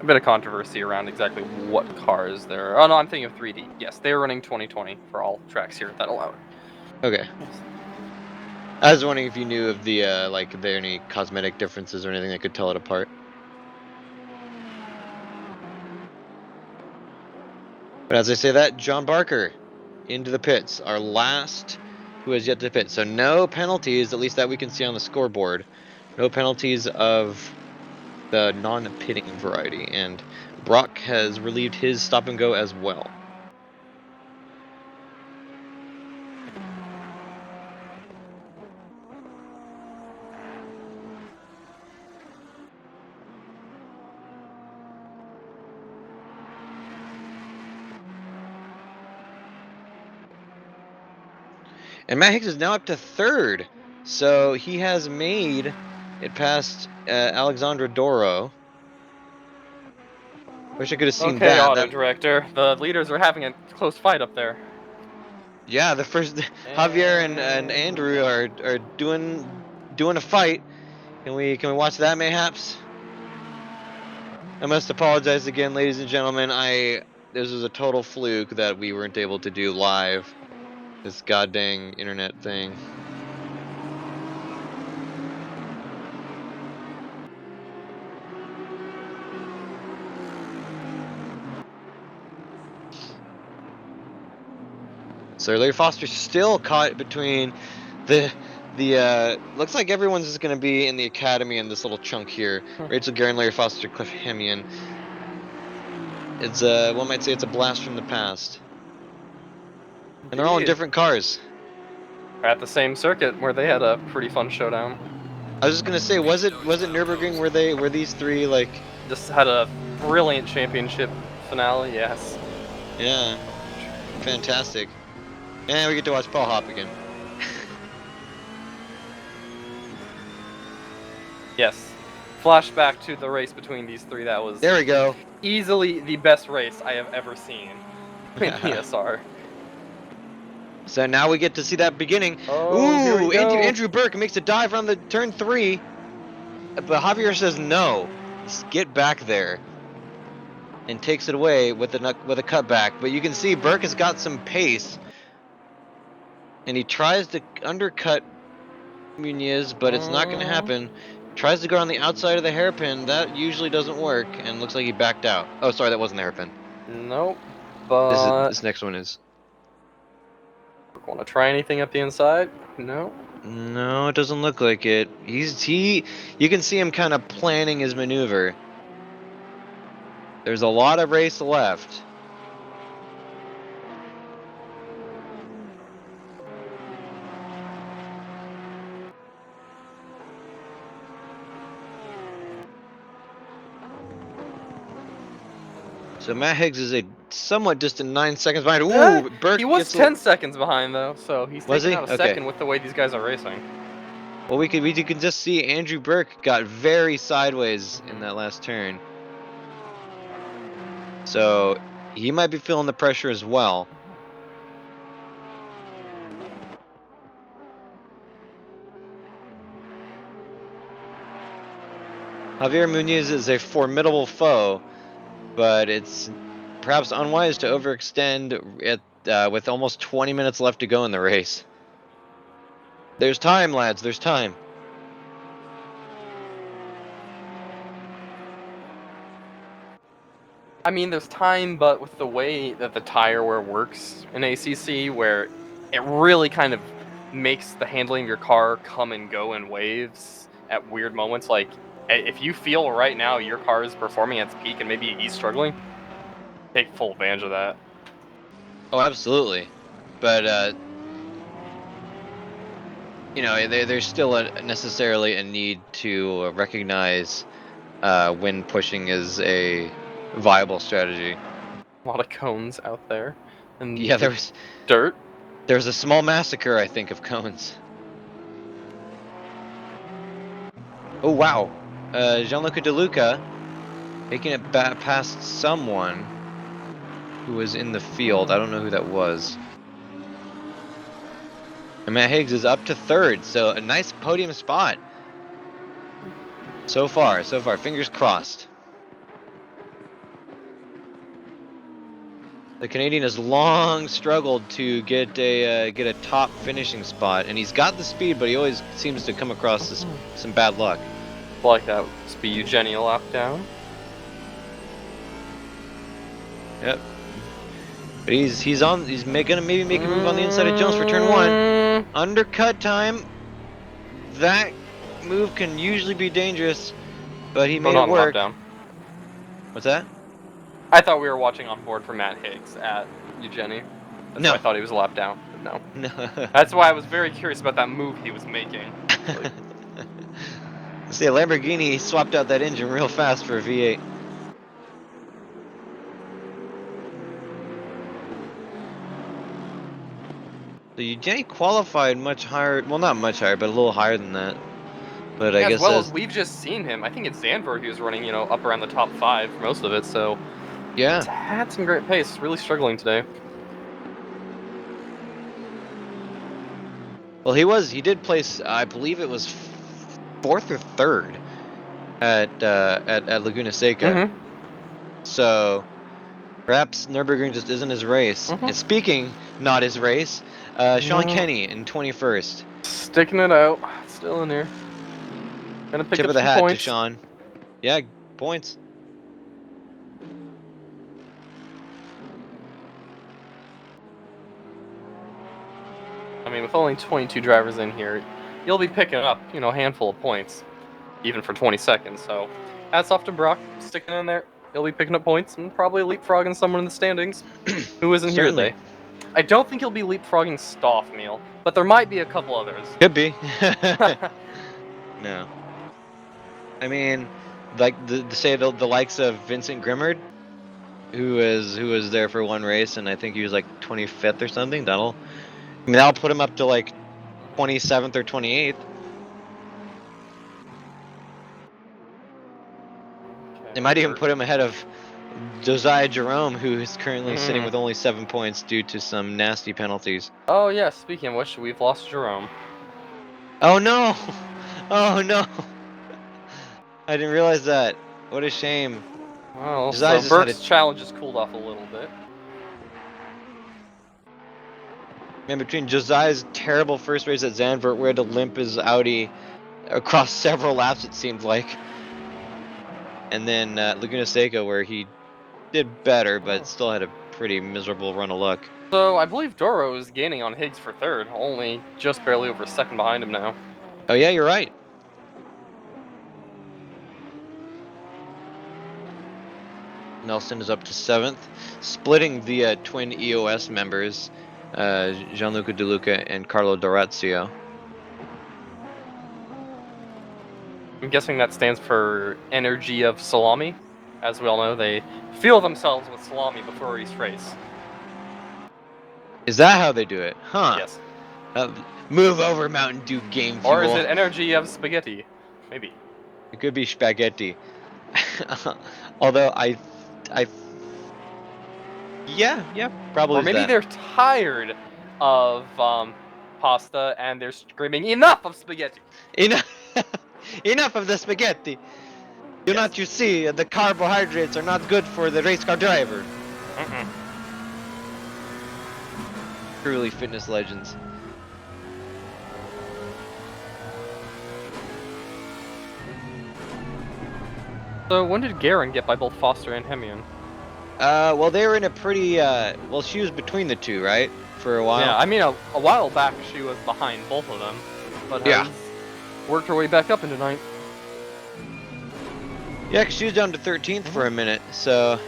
bit of controversy around exactly what cars they're... Oh no, I'm thinking of 3D. Yes, they're running 2020 for all tracks here that allow it. Okay. I was wondering if you knew of the like if there are any cosmetic differences or anything that could tell it apart. But as I say that, John Barker into the pits, our last who has yet to pit. So no penalties, at least that we can see on the scoreboard. No penalties of the non-pitting variety, and Brock has relieved his stop and go as well. And Matt Higgs is now up to third, so he has made it past Alexandra Doro. Wish I could have seen Okay, that. auto director. The leaders are having a close fight up there. Yeah, the first Javier and Andrew are doing a fight. Can we watch that mayhaps? I must apologize again, ladies and gentlemen. This was a total fluke that we weren't able to do live. This goddamn internet thing. So Larry Foster's still caught between the looks like everyone's just going to be in the academy in this little chunk here. Rachel Guerin, Larry Foster, Cliff Hemian. It's one might say it's a blast from the past. And they're all in Indeed. different cars. At the same circuit where they had a pretty fun showdown. I was just gonna say, was it Nürburgring where these three like Just had a brilliant championship finale, yes. yeah, fantastic. And we get to watch Paul hop again. Yes. Flashback to the race between these three. That was There we go. easily the best race I have ever seen in ESR. So now we get to see that beginning. Oh, here Ooh, we go. Andrew Burke makes a dive on the turn 3, but Javier says no. Just get back there, and takes it away with a cutback. But you can see Burke has got some pace, and he tries to undercut Muniz, but it's not going to happen. Tries to go on the outside of the hairpin. That usually doesn't work, and looks like he backed out. Oh, sorry, that wasn't the hairpin. Nope. But This next one is. Want to try anything up the inside? No. No, it doesn't look like it. You can see him kind of planning his maneuver. There's a lot of race left. So Matt Higgs is a somewhat distant 9 seconds behind. Ooh, Burke. He was 10 seconds behind though, so he's taking out a second with the way these guys are racing. Well, we can just see Andrew Burke got very sideways in that last turn. So he might be feeling the pressure as well. Javier Muniz is a formidable foe, but it's perhaps unwise to overextend with almost 20 minutes left to go in the race. There's time, lads. There's time. I mean, there's time, but with the way that the tire wear works in ACC, where it really kind of makes the handling of your car come and go in waves at weird moments. Like, if you feel right now your car is performing at its peak and maybe he's struggling, take full advantage of that. Oh, absolutely. But, you know, there's still necessarily a need to recognize when pushing is a viable strategy. A lot of cones out there. And yeah, there was dirt. There was a small massacre, I think, of cones. Oh, wow. Gianluca De Luca making it past someone who was in the field. I don't know who that was. And Matt Higgs is up to third, so a nice podium spot. So far, fingers crossed. The Canadian has long struggled to get a top finishing spot, and he's got the speed, but he always seems to come across some bad luck. Like that speed Eugenia lockdown. Yep. But he's gonna maybe make a move on the inside of Jones for turn 1. Undercut time. That move can usually be dangerous. but he Oh, made not it on the lap work. down. What's that? I thought we were watching on board for Matt Higgs at Eugenie. That's No. why I thought he was a lap down. But no. No. That's why I was very curious about that move he was making. Like, See, a Lamborghini swapped out that engine real fast for a V8. So Eugenie qualified much higher, well, not much higher, but a little higher than that. But I as guess well as we've just seen him. I think it's Zandvoort he was running, up around the top 5 for most of it. So yeah. had some great pace. Really struggling today. Well, he did place, I believe it was fourth or third at Laguna Seca. Mm-hmm. So perhaps Nürburgring just isn't his race. Mm-hmm. And speaking not his race, Sean Kenny in 21st. Sticking it out. Still in here. Gonna pick Tip up of the some hat to points. Sean. Yeah, points. I mean, with only 22 drivers in here, you'll be picking up, a handful of points, even for 20 seconds. So, hats off to Brock, sticking in there. He'll be picking up points and probably leapfrogging someone in the standings who isn't here Certainly. today. I don't think he'll be leapfrogging Stoffmeal, but there might be a couple others. Could be. No. I mean, like the likes of Vincent Grimmard, who was there for one race, and I think he was like 25th or something. That'll put him up to like 27th or 28th. It might even put him ahead of Josiah Jerome, who is currently sitting with only 7 points due to some nasty penalties. Oh yeah, speaking of which, we've lost Jerome. Oh no! Oh no! I didn't realize that. What a shame. Well, Josiah so just had a Burke's challenge has cooled off a little bit. man between Josiah's terrible first race at Zandvoort, where he had to limp his Audi across several laps, it seemed like, and then Laguna Seca, where he did better, but still had a pretty miserable run of luck. So I believe Doro is gaining on Higgs for third, only just barely over a second behind him now. Oh yeah, you're right. Nelson is up to 7th, splitting the twin EOS members, Gianluca De Luca and Carlo Dorazio. I'm guessing that stands for Energy of Salami. As we all know, they fuel themselves with salami before each race. Is that how they do it? Huh. Yes. Move over, Mountain Dew game fuel. Or is it Energy of Spaghetti? Maybe. It could be spaghetti. Although yeah, probably. Or maybe they're tired of pasta and they're screaming, "Enough of spaghetti!" Enough of the spaghetti. Do Yes. not you see the carbohydrates are not good for the race car driver? Truly fitness legends. So when did Garen get by both Foster and Hemian? Well, they were in a pretty well, she was between the two, right, for a while. Yeah, I mean a while back she was behind both of them, but has worked her way back up into ninth. Yeah, 'cause she was down to 13th for a minute, so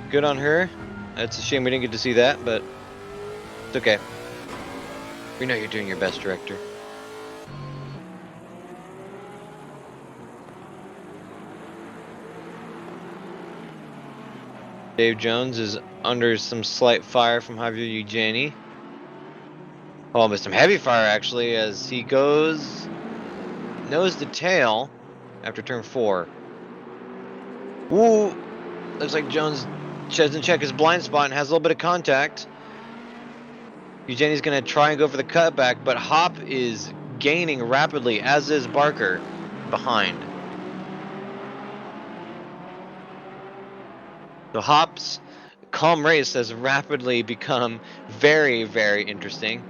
good on her. It's a shame we didn't get to see that, but it's okay. We know you're doing your best, director. Dave Jones is under some slight fire from Javier Eugenie. Oh, but some heavy fire actually, as he goes nose to tail after turn 4. Ooh, looks like Jones doesn't check his blind spot and has a little bit of contact. Eugenie's gonna try and go for the cutback, but Hop is gaining rapidly, as is Barker behind. So Hop's calm race has rapidly become very, very interesting.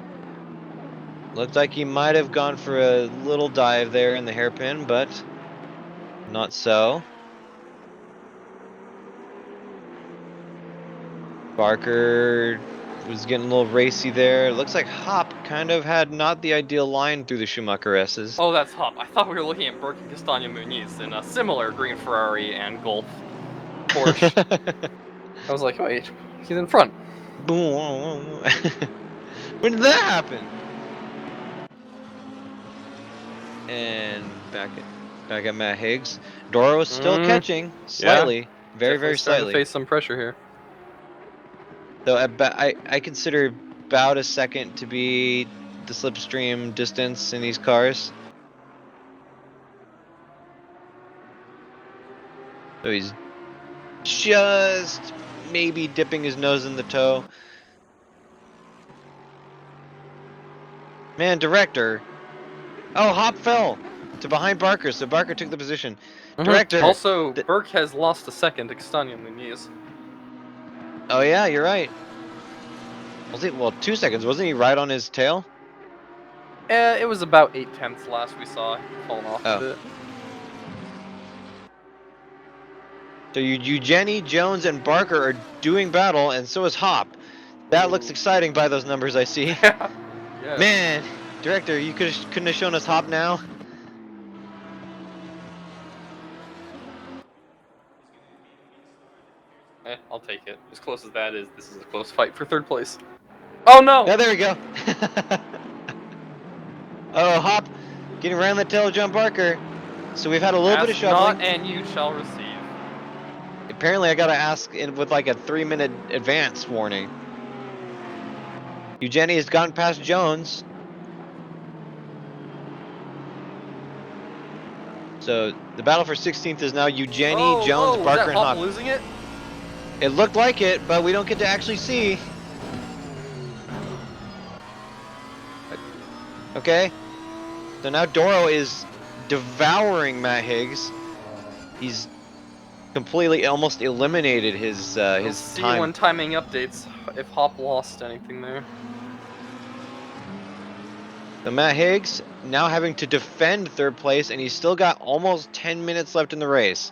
Looked like he might have gone for a little dive there in the hairpin, but not so. Barker was getting a little racy there. Looks like Hop kind of had not the ideal line through the Schumacher S's. Oh, that's Hop. I thought we were looking at Burke and Castagna Muniz in a similar green Ferrari and Golf Porsche. I was like, wait, he's in front. When did that happen? And back at Matt Higgs. Doro is still catching slightly, very Definitely starting slightly. to face some pressure here. So I consider about a second to be the slipstream distance in these cars. So he's just maybe dipping his nose in the toe. Man, director. Oh, Hop fell to behind Barker, so Barker took the position. Director. Also, Burke has lost a second to Castagna Muniz. Oh yeah, you're right. Was it, well, 2 seconds. Wasn't he right on his tail? It was about 8/10 last we saw, falling off a bit. So Eugenie, Jones, and Barker are doing battle, and so is Hop. That looks exciting by those numbers I see. Yeah. Man, director, you couldn't have shown us Hop now. I'll take it. As close as that is, this is a close fight for third place. Oh no! Yeah, there we go. Oh, Hop getting around the tail of John Barker. So we've had a little bit of shuffling. Not, and you shall receive. Apparently, I gotta ask with like a 3-minute advance warning. Eugenie has gotten past Jones. So the battle for 16th is now Eugenie, Jones, Barker, and Hop. Losing it? It looked like it, but we don't get to actually see. Okay. So now Doro is devouring Matt Higgs. He's completely almost eliminated his time. See when timing updates if Hop lost anything there. So Matt Higgs now having to defend third place, and he's still got almost 10 minutes left in the race.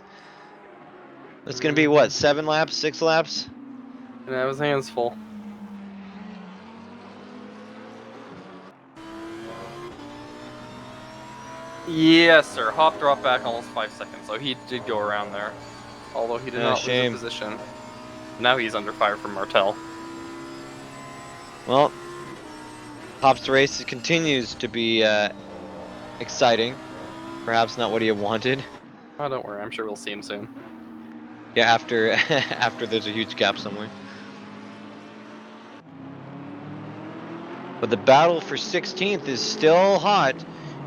It's gonna be what, 7 laps, 6 laps? Yeah, his hands full. Yes, sir. Hop dropped back almost 5 seconds, so he did go around there. Although he did not lose a position. Now he's under fire from Martel. Well, Hop's race continues to be exciting. Perhaps not what he wanted. Oh, don't worry. I'm sure we'll see him soon. Yeah, after after there's a huge gap somewhere. But the battle for 16th is still hot,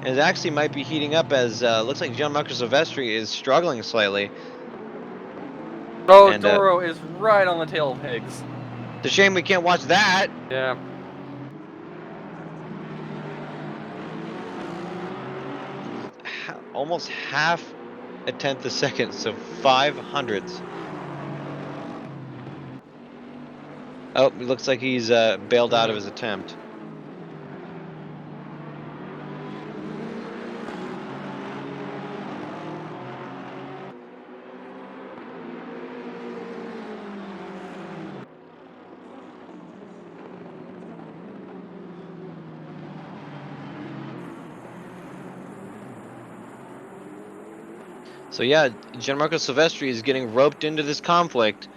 and it actually might be heating up as looks like Gianmarco Silvestri is struggling slightly. Oh, and, Doro is right on the tail of Higgs. It's a shame we can't watch that. Yeah. Almost half a tenth a second, so 500ths. Oh, it looks like he's bailed out of his attempt. So yeah, Gianmarco Silvestri is getting roped into this conflict.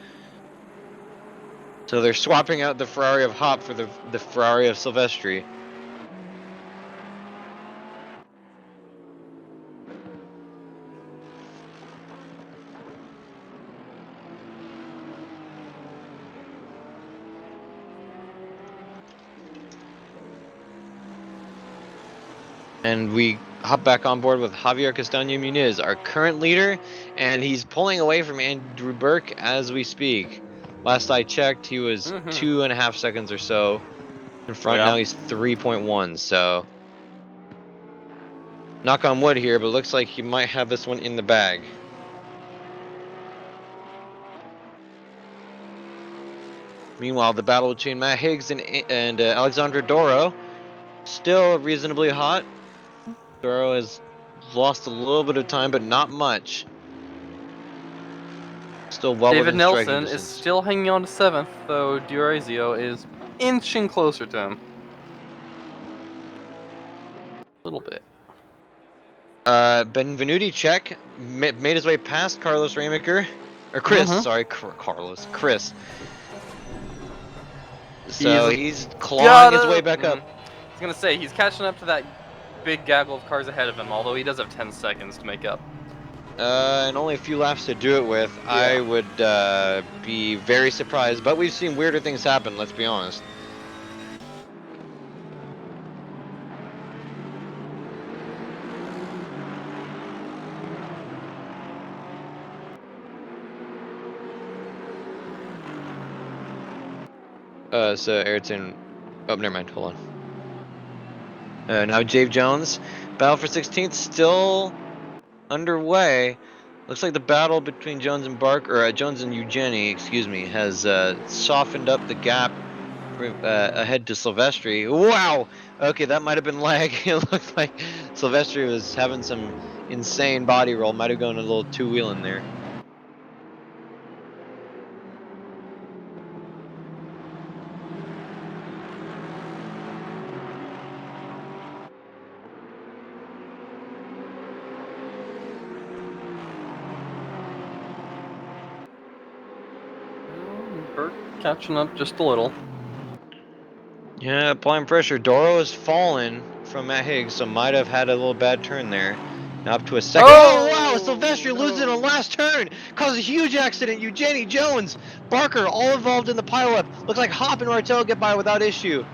So they're swapping out the Ferrari of Hop for the Ferrari of Silvestri. And we hop back on board with Javier Castagna Muniz, our current leader, and he's pulling away from Andrew Burke as we speak. Last I checked, he was 2.5 seconds or so in front. Now he's 3.1, so knock on wood here, but it looks like he might have this one in the bag. Meanwhile, the battle between Matt Higgs and Alexandre Doro still reasonably hot. Doro has lost a little bit of time, but not much. Still well David within striking Nelson distance. is still hanging on to 7th, though Durazio is inching closer to him. A little bit. Benvenuti check made his way past Carlos Ramaker, or Chris. Sorry, Chris. So he's clawing his way back up. I was gonna say he's catching up to that big gaggle of cars ahead of him. Although he does have 10 seconds to make up. And only a few laps to do it with. Yeah. I would be very surprised, but we've seen weirder things happen. Let's be honest. So Ayrton. Oh, never mind. Hold on. Now Jave Jones, battle for 16th still underway. Looks like the battle between Jones and Jones and Eugenie, excuse me, has softened up the gap ahead to Silvestri. Wow. Okay, that might have been lag. It looked like Silvestri was having some insane body roll. Might have gone a little two-wheel in there. Burt catching up just a little. Yeah, applying pressure. Doro has fallen from Matt Higgs, so might have had a little bad turn there. Now up to a second. Oh, wow! Silvestri loses in a last turn. Causes a huge accident. Eugenie, Jones, Barker, all involved in the pileup. Looks like Hop and Martel get by without issue.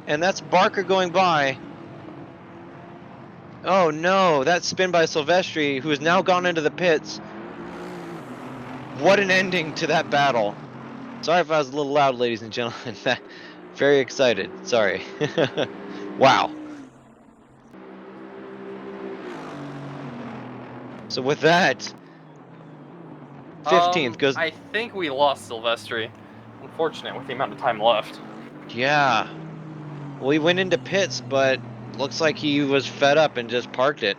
And that's Barker going by. Oh no, that spin by Silvestri, who has now gone into the pits. What an ending to that battle. Sorry if I was a little loud, ladies and gentlemen. Very excited. Sorry. Wow. So with that, 15th goes. I think we lost Silvestri. Unfortunate with the amount of time left. Yeah. Well, he went into pits, but looks like he was fed up and just parked it.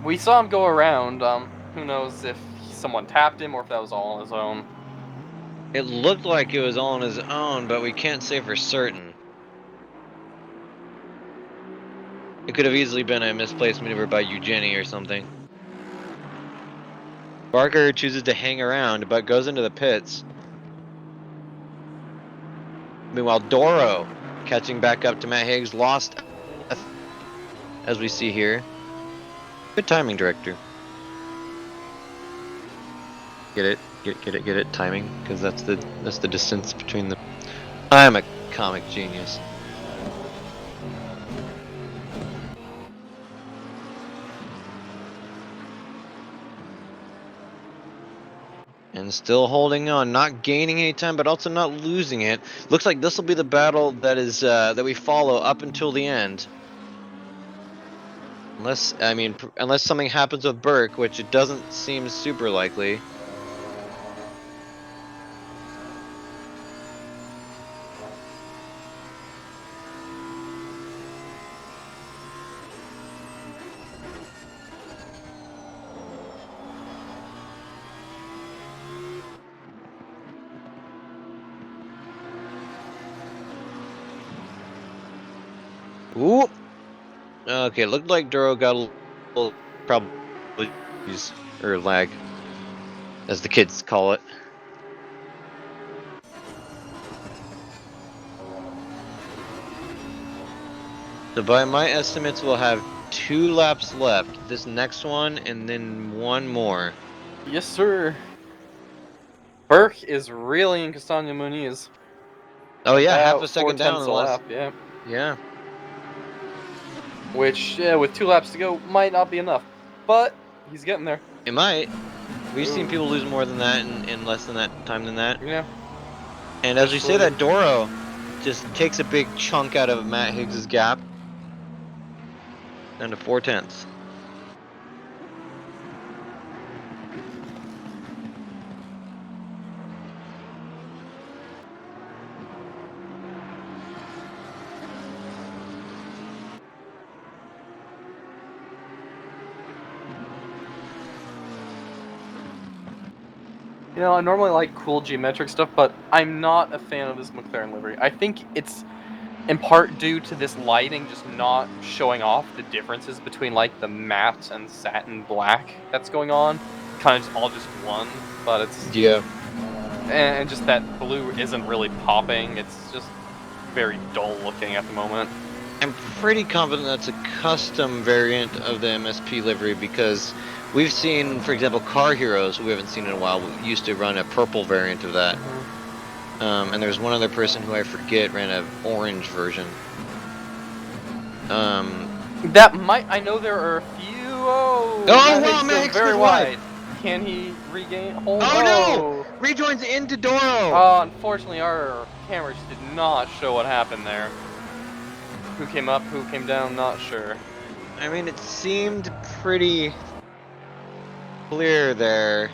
We saw him go around. Who knows if someone tapped him or if that was all on his own. It looked like it was all on his own, but we can't say for certain. It could have easily been a misplaced maneuver by Eugenie or something. Barker chooses to hang around, but goes into the pits. Meanwhile, Doro catching back up to Matt Higgs, lost, as we see here. Good timing, director. Get it? Get it? Timing, because that's the distance between the. I'm a comic genius. And still holding on, not gaining any time, but also not losing it. Looks like this will be the battle that is that we follow up until the end. Unless something happens with Burke, which it doesn't seem super likely. Ooh. Okay, looked like Duro got a little probably or lag, as the kids call it. So by my estimates, we'll have 2 laps left. This next one, and then one more. Yes, sir. Burke is really in Castagna Muniz. Oh yeah, half a second down in the last. Lap, yeah. Yeah. Which, with 2 laps to go, might not be enough. But he's getting there. It might. We've seen people lose more than that in less than that time than that. Yeah. And as we say that, Doro just takes a big chunk out of Matt Higgs's gap. Down to 4/10. You know, I normally like cool geometric stuff, but I'm not a fan of this McLaren livery. I think it's in part due to this lighting just not showing off the differences between like the matte and satin black that's going on. Kind of just all just one, but it's Yeah. and just that blue isn't really popping. It's just very dull looking at the moment. I'm pretty confident that's a custom variant of the MSP livery because we've seen, for example, Car Heroes, who we haven't seen in a while, used to run a purple variant of that. And there's one other person who I forget ran an orange version. That might. I know there are a few. Oh, Matt wow, Higgs Matt goes Higgs very goes wide. Can he regain hold? Oh no! Rejoins into Doro! Unfortunately, our cameras did not show what happened there. Who came up, who came down, not sure. I mean, it seemed pretty clear there.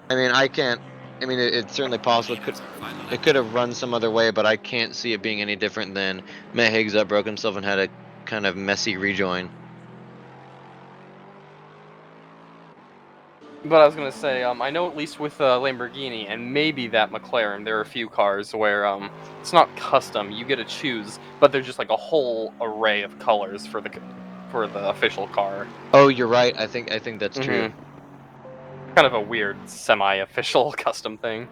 I mean, it's certainly possible. It could have run some other way, but I can't see it being any different than Matt Higgs that broke himself and had a kind of messy rejoin. But I was gonna say, I know at least with Lamborghini and maybe that McLaren, there are a few cars where it's not custom. You get to choose, but there's just like a whole array of colors for the official car. Oh, you're right. I think that's true. Kind of a weird semi-official custom thing.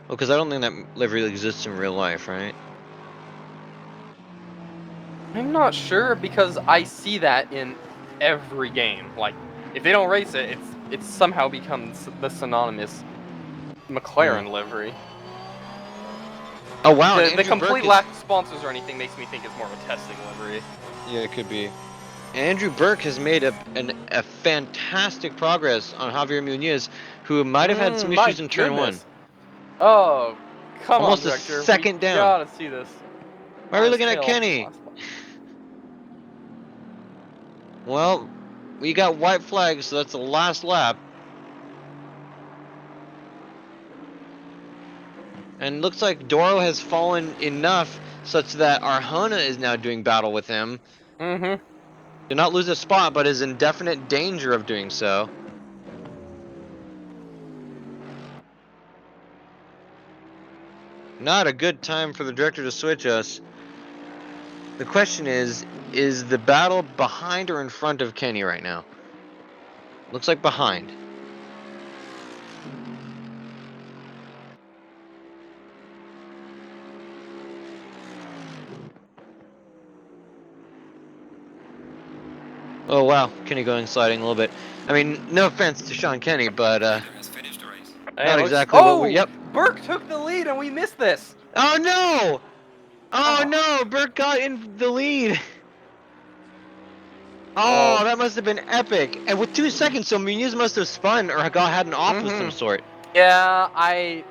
Well, because I don't think that livery exists in real life, right? I'm not sure because I see that in every game. Like, if they don't race it, it's somehow becomes the synonymous McLaren livery. Oh wow! The complete lack of sponsors or anything makes me think it's more of a testing livery. Yeah, it could be. Andrew Burke has made a fantastic progress on Javier Munoz, who might have had some issues in turn one. Oh, come Almost on, director. a second we down. Gotta see this. Why are we looking at Kenny? Well, we got white flags, so that's the last lap. And looks like Doro has fallen enough such that Arjona is now doing battle with him. Mm-hmm. Did not lose a spot, but is in definite danger of doing so. Not a good time for the director to switch us. The question is the battle behind or in front of Kenny right now? Looks like behind. Oh wow, Kenny going sliding a little bit. I mean, no offense to Sean Kenny, but not exactly what we. Yep. Burke took the lead and we missed this. Oh no! Oh no! Burke got in the lead. Oh, that must have been epic. And with 2 seconds, so Munoz must have spun or had an off of some sort. Yeah, I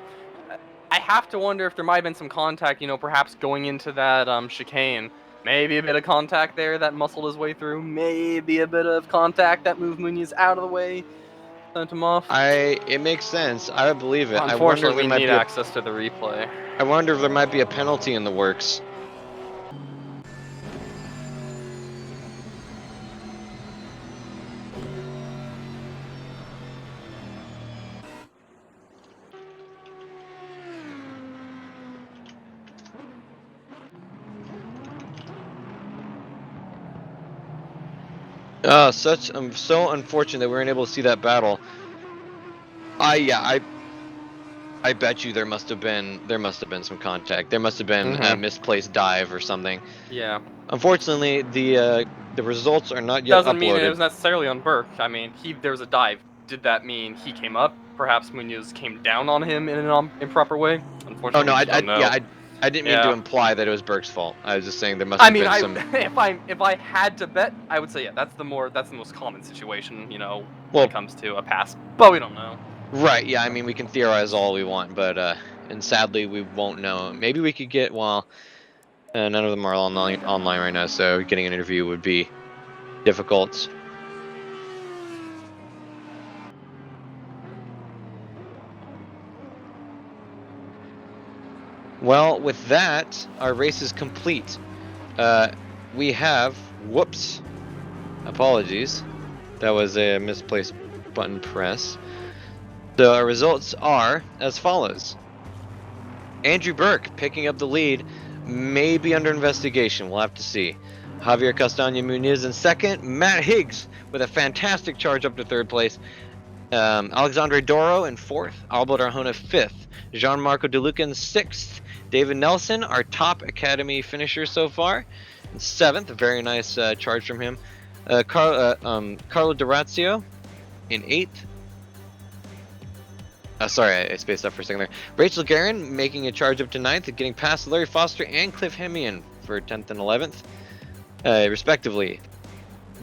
have to wonder if there might have been some contact, perhaps going into that chicane. Maybe a bit of contact there that muscled his way through. Maybe a bit of contact that moved Munoz out of the way, sent him off. It makes sense. I would believe it. Unfortunately, we need access to the replay. I wonder if there might be a penalty in the works. So unfortunate that we weren't able to see that battle. I bet you there must have been some contact. There must have been a misplaced dive or something. Yeah. Unfortunately, the results are not yet Doesn't uploaded. mean it was necessarily on Burke. I mean, there was a dive. Did that mean he came up? Perhaps Munoz came down on him in an improper way. Unfortunately, I didn't mean to imply that it was Burke's fault. I was just saying there must have been some. if I had to bet, I would say that's the most common situation, when it comes to a pass. But we don't know. Right? Yeah. I mean, we can theorize all we want, but and sadly we won't know. Maybe we could get none of them are online right now, so getting an interview would be difficult. Well, with that, our race is complete. We have, apologies. That was a misplaced button press. So our results are as follows. Andrew Burke picking up the lead, may be under investigation. We'll have to see. Javier Castaño Muniz in second. Matt Higgs with a fantastic charge up to third place. Alexandre Doro in fourth. Albert Arjona fifth. Jean-Marco De Luca in sixth. David Nelson, our top Academy finisher so far, in seventh. A very nice charge from him. Carlo Durazio in eighth. Sorry, I spaced up for a second there. Rachel Guerin making a charge up to 9th, getting past Larry Foster and Cliff Hemian for 10th and 11th, respectively.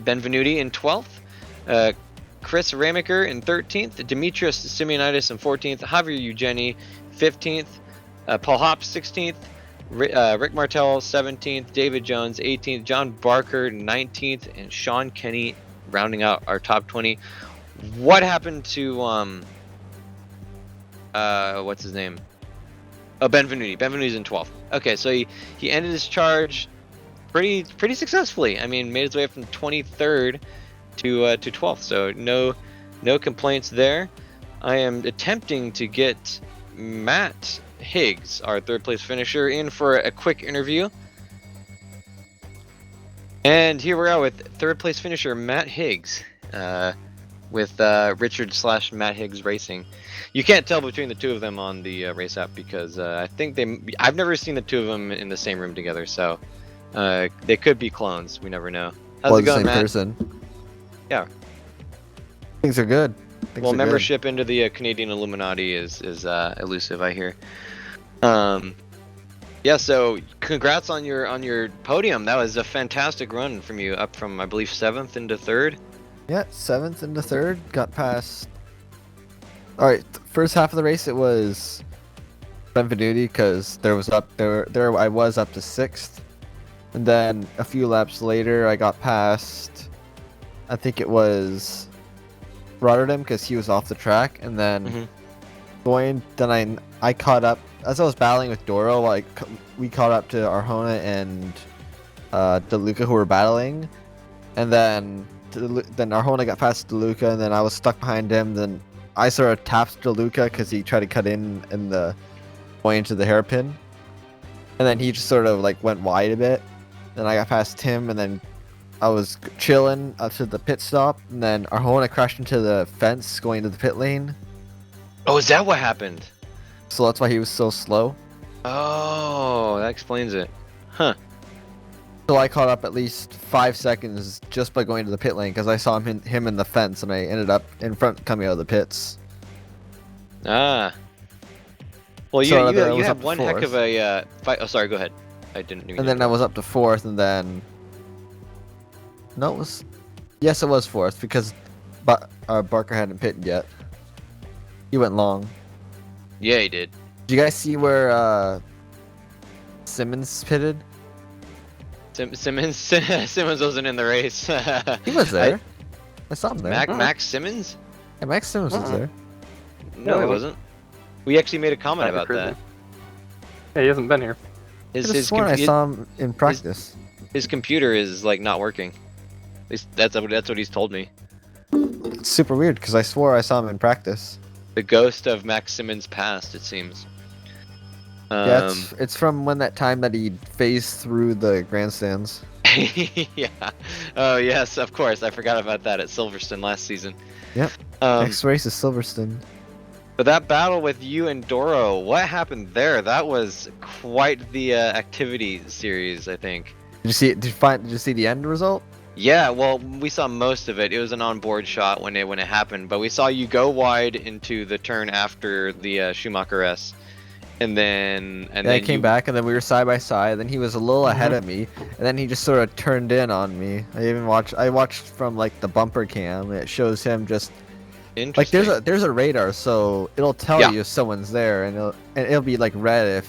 Benvenuti in 12th, Chris Ramaker in 13th, Demetrius Simeonitis in 14th, Javier Eugeni 15th, Paul Hopp 16th, Rick Martell 17th, David Jones 18th, John Barker 19th, and Sean Kenny rounding out our top 20. What happened to what's his name? Oh, Benvenuti. Benvenuti's in 12th. Okay, so he ended his charge pretty successfully. I mean, made his way from 23rd to 12th. So no complaints there. I am attempting to get Matt Higgs, our third place finisher, in for a quick interview. And here we are with third place finisher Matt Higgs, with Richard/Matt Higgs Racing. You can't tell between the two of them on the race app because I think I've never seen the two of them in the same room together, so they could be clones. We never know. How's it going, same Matt? Person. Yeah. Things are good. Well, membership into the Canadian Illuminati is elusive, I hear. Yeah. So congrats on your podium. That was a fantastic run from you, up from I believe 7th into 3rd. Yeah, 7th into 3rd. Got past. All right, first half of the race it was Benvenuti because I was up to 6th, and then a few laps later I got past. I think it was Rotterdam because he was off the track, and then I caught up as I was battling with Doro. Like we caught up to Arjona and De Luca who were battling, and then Arjona got past De Luca, and then I was stuck behind him. Then I sort of tapped De Luca because he tried to cut in the going into the hairpin, and then he just sort of like went wide a bit. Then I got past him, and then I was chilling up to the pit stop, and then Arjona crashed into the fence going to the pit lane. Oh, is that what happened? So that's why he was so slow. Oh, that explains it. Huh. So I caught up at least 5 seconds just by going to the pit lane because I saw him in the fence, and I ended up in front coming out of the pits. Ah. Well, you had one heck of a fight. Oh, sorry. Go ahead. I didn't. And then I was up to 4th, and then no, it was yes, it was 4th because Barker hadn't pitted yet. He went long. Yeah, he did. Did you guys see where Simmons pitted? Simmons wasn't in the race. He was there. I saw him there. Max Simmons? Yeah, Max Simmons was there. No, he wasn't. We actually made a comment about that. Yeah, he hasn't been here. I saw him in practice. His computer is like not working. At least that's what he's told me. It's super weird because I swore I saw him in practice. The ghost of Max Simmons passed, it seems. Yeah, it's from when that time that he phased through the grandstands. Yeah. Oh yes, of course. I forgot about that at Silverstone last season. Yep. Next race is Silverstone. But that battle with you and Doro, what happened there? That was quite the activity series, I think. Did you see it? Did you see the end result? Yeah, well, we saw most of it. It was an onboard shot when it happened, but we saw you go wide into the turn after the Schumacher S, and then I came back, and then we were side by side. Then he was a little ahead of me, and then he just sort of turned in on me. I watched from like the bumper cam. And it shows him just like there's a radar, so it'll tell you if someone's there, and it'll be like red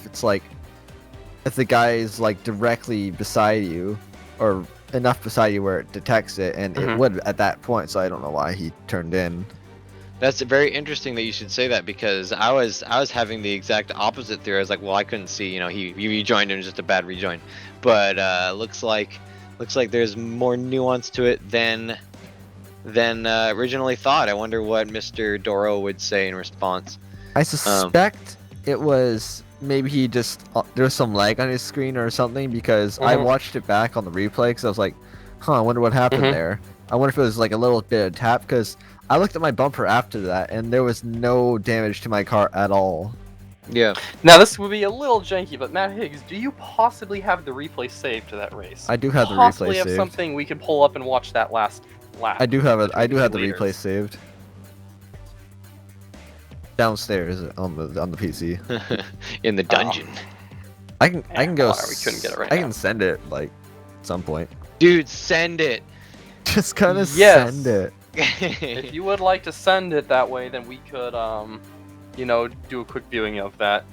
if the guy is like directly beside you, or enough beside you where it detects it, and it would at that point. So I don't know why he turned in. That's very interesting that you should say that, because I was having the exact opposite theory. I was like, well, I couldn't see, he rejoined and it was just a bad rejoin, but looks like there's more nuance to it than than originally thought. I wonder what Mr. Doro would say in response. I suspect it was maybe he just there was some lag on his screen or something, because I watched it back on the replay because I was like, I wonder what happened there. I wonder if it was like a little bit of tap, because I looked at my bumper after that and there was no damage to my car at all. Yeah. Now this would be a little janky, but Matt Higgs, do you possibly have the replay saved to that race? I do have the replay Possibly have saved. something we could pull up and watch that last lap. I do have the leaders. replay saved downstairs on the PC. In the dungeon. I can go. We couldn't get it right I now. can send it like at some point. Dude, send it. Just kind of send it. If you would like to send it that way, then we could, you know, do a quick viewing of that.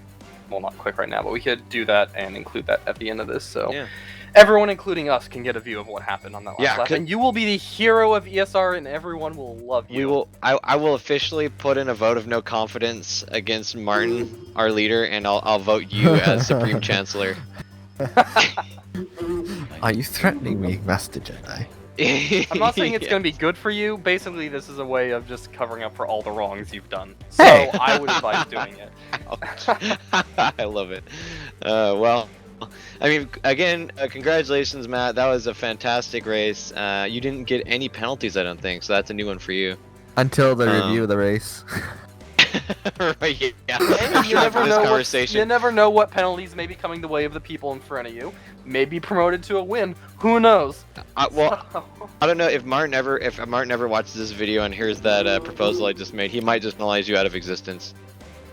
Well, not quick right now, but we could do that and include that at the end of this. So Yeah. everyone, including us, can get a view of what happened on that last Yeah, lap. And you will be the hero of ESR, and everyone will love you. We will. I will officially put in a vote of no confidence against Martin, our leader, and I'll vote you as Supreme Chancellor. Are you threatening me, Master Jedi? I'm not saying it's going to be good for you. Basically, this is a way of just covering up for all the wrongs you've done. So Hey. I would advise doing it. I love it. Well, I mean, again, congratulations, Matt. That was a fantastic race. You didn't get any penalties, I don't think, so that's a new one for you. Until the review of the race. Right, yeah. Hey, you After never this know conversation. you never know what penalties may be coming the way of the people in front of you. Maybe promoted to a win. Who knows? Well, I don't know if Martin ever watches this video and hears that proposal I just made. He might just penalize you out of existence.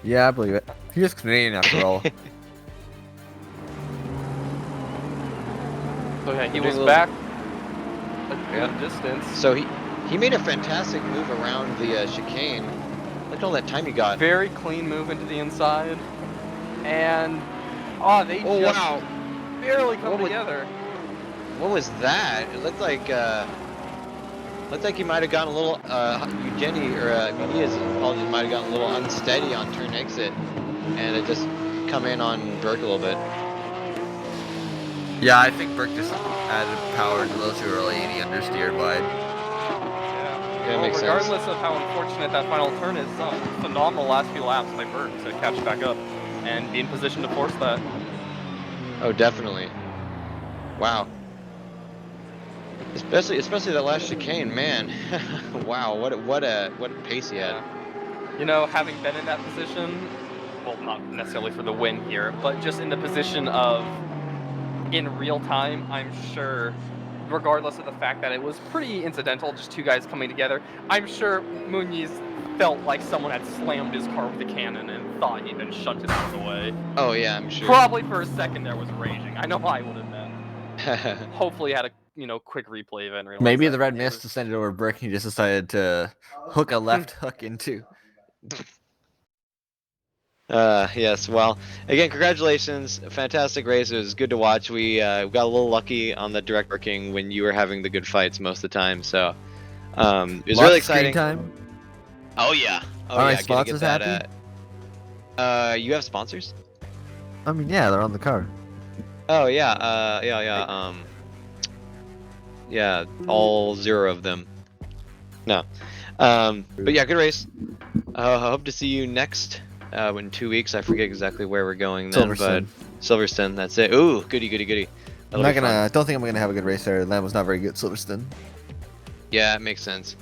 Yeah, I believe it. He is Canadian after all. So yeah, he Doing was a little- back a good distance. So he made a fantastic move around the chicane. Look at all that time he got. Very clean move into the inside, and they just Wow! barely come What would- together. What was that? It looked like he might have gotten a little Eugenie or Media's apologies might have gotten a little unsteady on turn exit, and it just come in on Burke a little bit. Yeah, I think Burke just added power a little too early and he understeered wide. Yeah, it makes sense. Regardless of how unfortunate that final turn is, phenomenal last few laps by Burke to catch back up and be in position to force that. Oh, definitely. Wow. Especially that last chicane, man. Wow, what a pace he had. You know, having been in that position, well, not necessarily for the win here, but just in the position of in real time, I'm sure, regardless of the fact that it was pretty incidental, just two guys coming together, I'm sure Muniz felt like someone had slammed his car with a cannon and thought he'd been shunted out of the way. Oh yeah, I'm sure. Probably for a second there was raging. I know I would have been. Hopefully had a quick replay of it. And realized Maybe that the red it mist was- to send it over Burke, he just decided to hook a left hook into. Yes, well, again, congratulations. Fantastic race. It was good to watch. We got a little lucky on the direct working when you were having the good fights most of the time, so it was Lots really of screen exciting. time. Oh yeah. Oh Are my yeah, getting sponsors that, you have sponsors? I mean, yeah, they're on the car. Oh yeah, yeah, all 0 of them. No. But yeah, good race. I hope to see you next in 2 weeks. I forget exactly where we're going then, Silverstone. but Silverstone, that's it. Ooh, goody, goody, goody. I'm not gonna. I don't think I'm gonna have a good race there. Lamb was not very good at Silverstone. Yeah, it makes sense.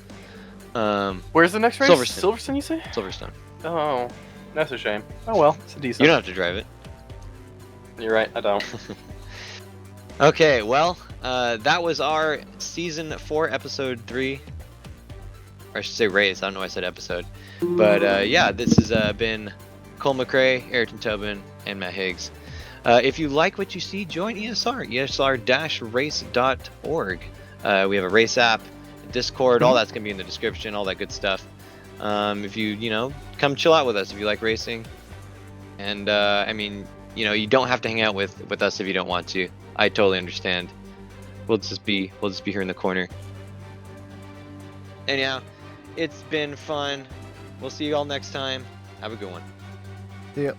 Where's the next race? Silverstone. Silverstone, you say? Silverstone. Oh, that's a shame. Oh well, it's a decent. You don't have to drive it. You're right, I don't. Okay, well, that was our season 4, episode 3. Or I should say race. I don't know why I said episode. But yeah, this has been Cole McCray, Ayrton Tobin, and Matt Higgs. If you like what you see, join ESR, esr-race.org. We have a race app, Discord, all that's going to be in the description, all that good stuff. If you come chill out with us if you like racing. And, I mean, you don't have to hang out with us if you don't want to. I totally understand. We'll just be here in the corner. Anyhow, it's been fun. We'll see you all next time. Have a good one. See ya.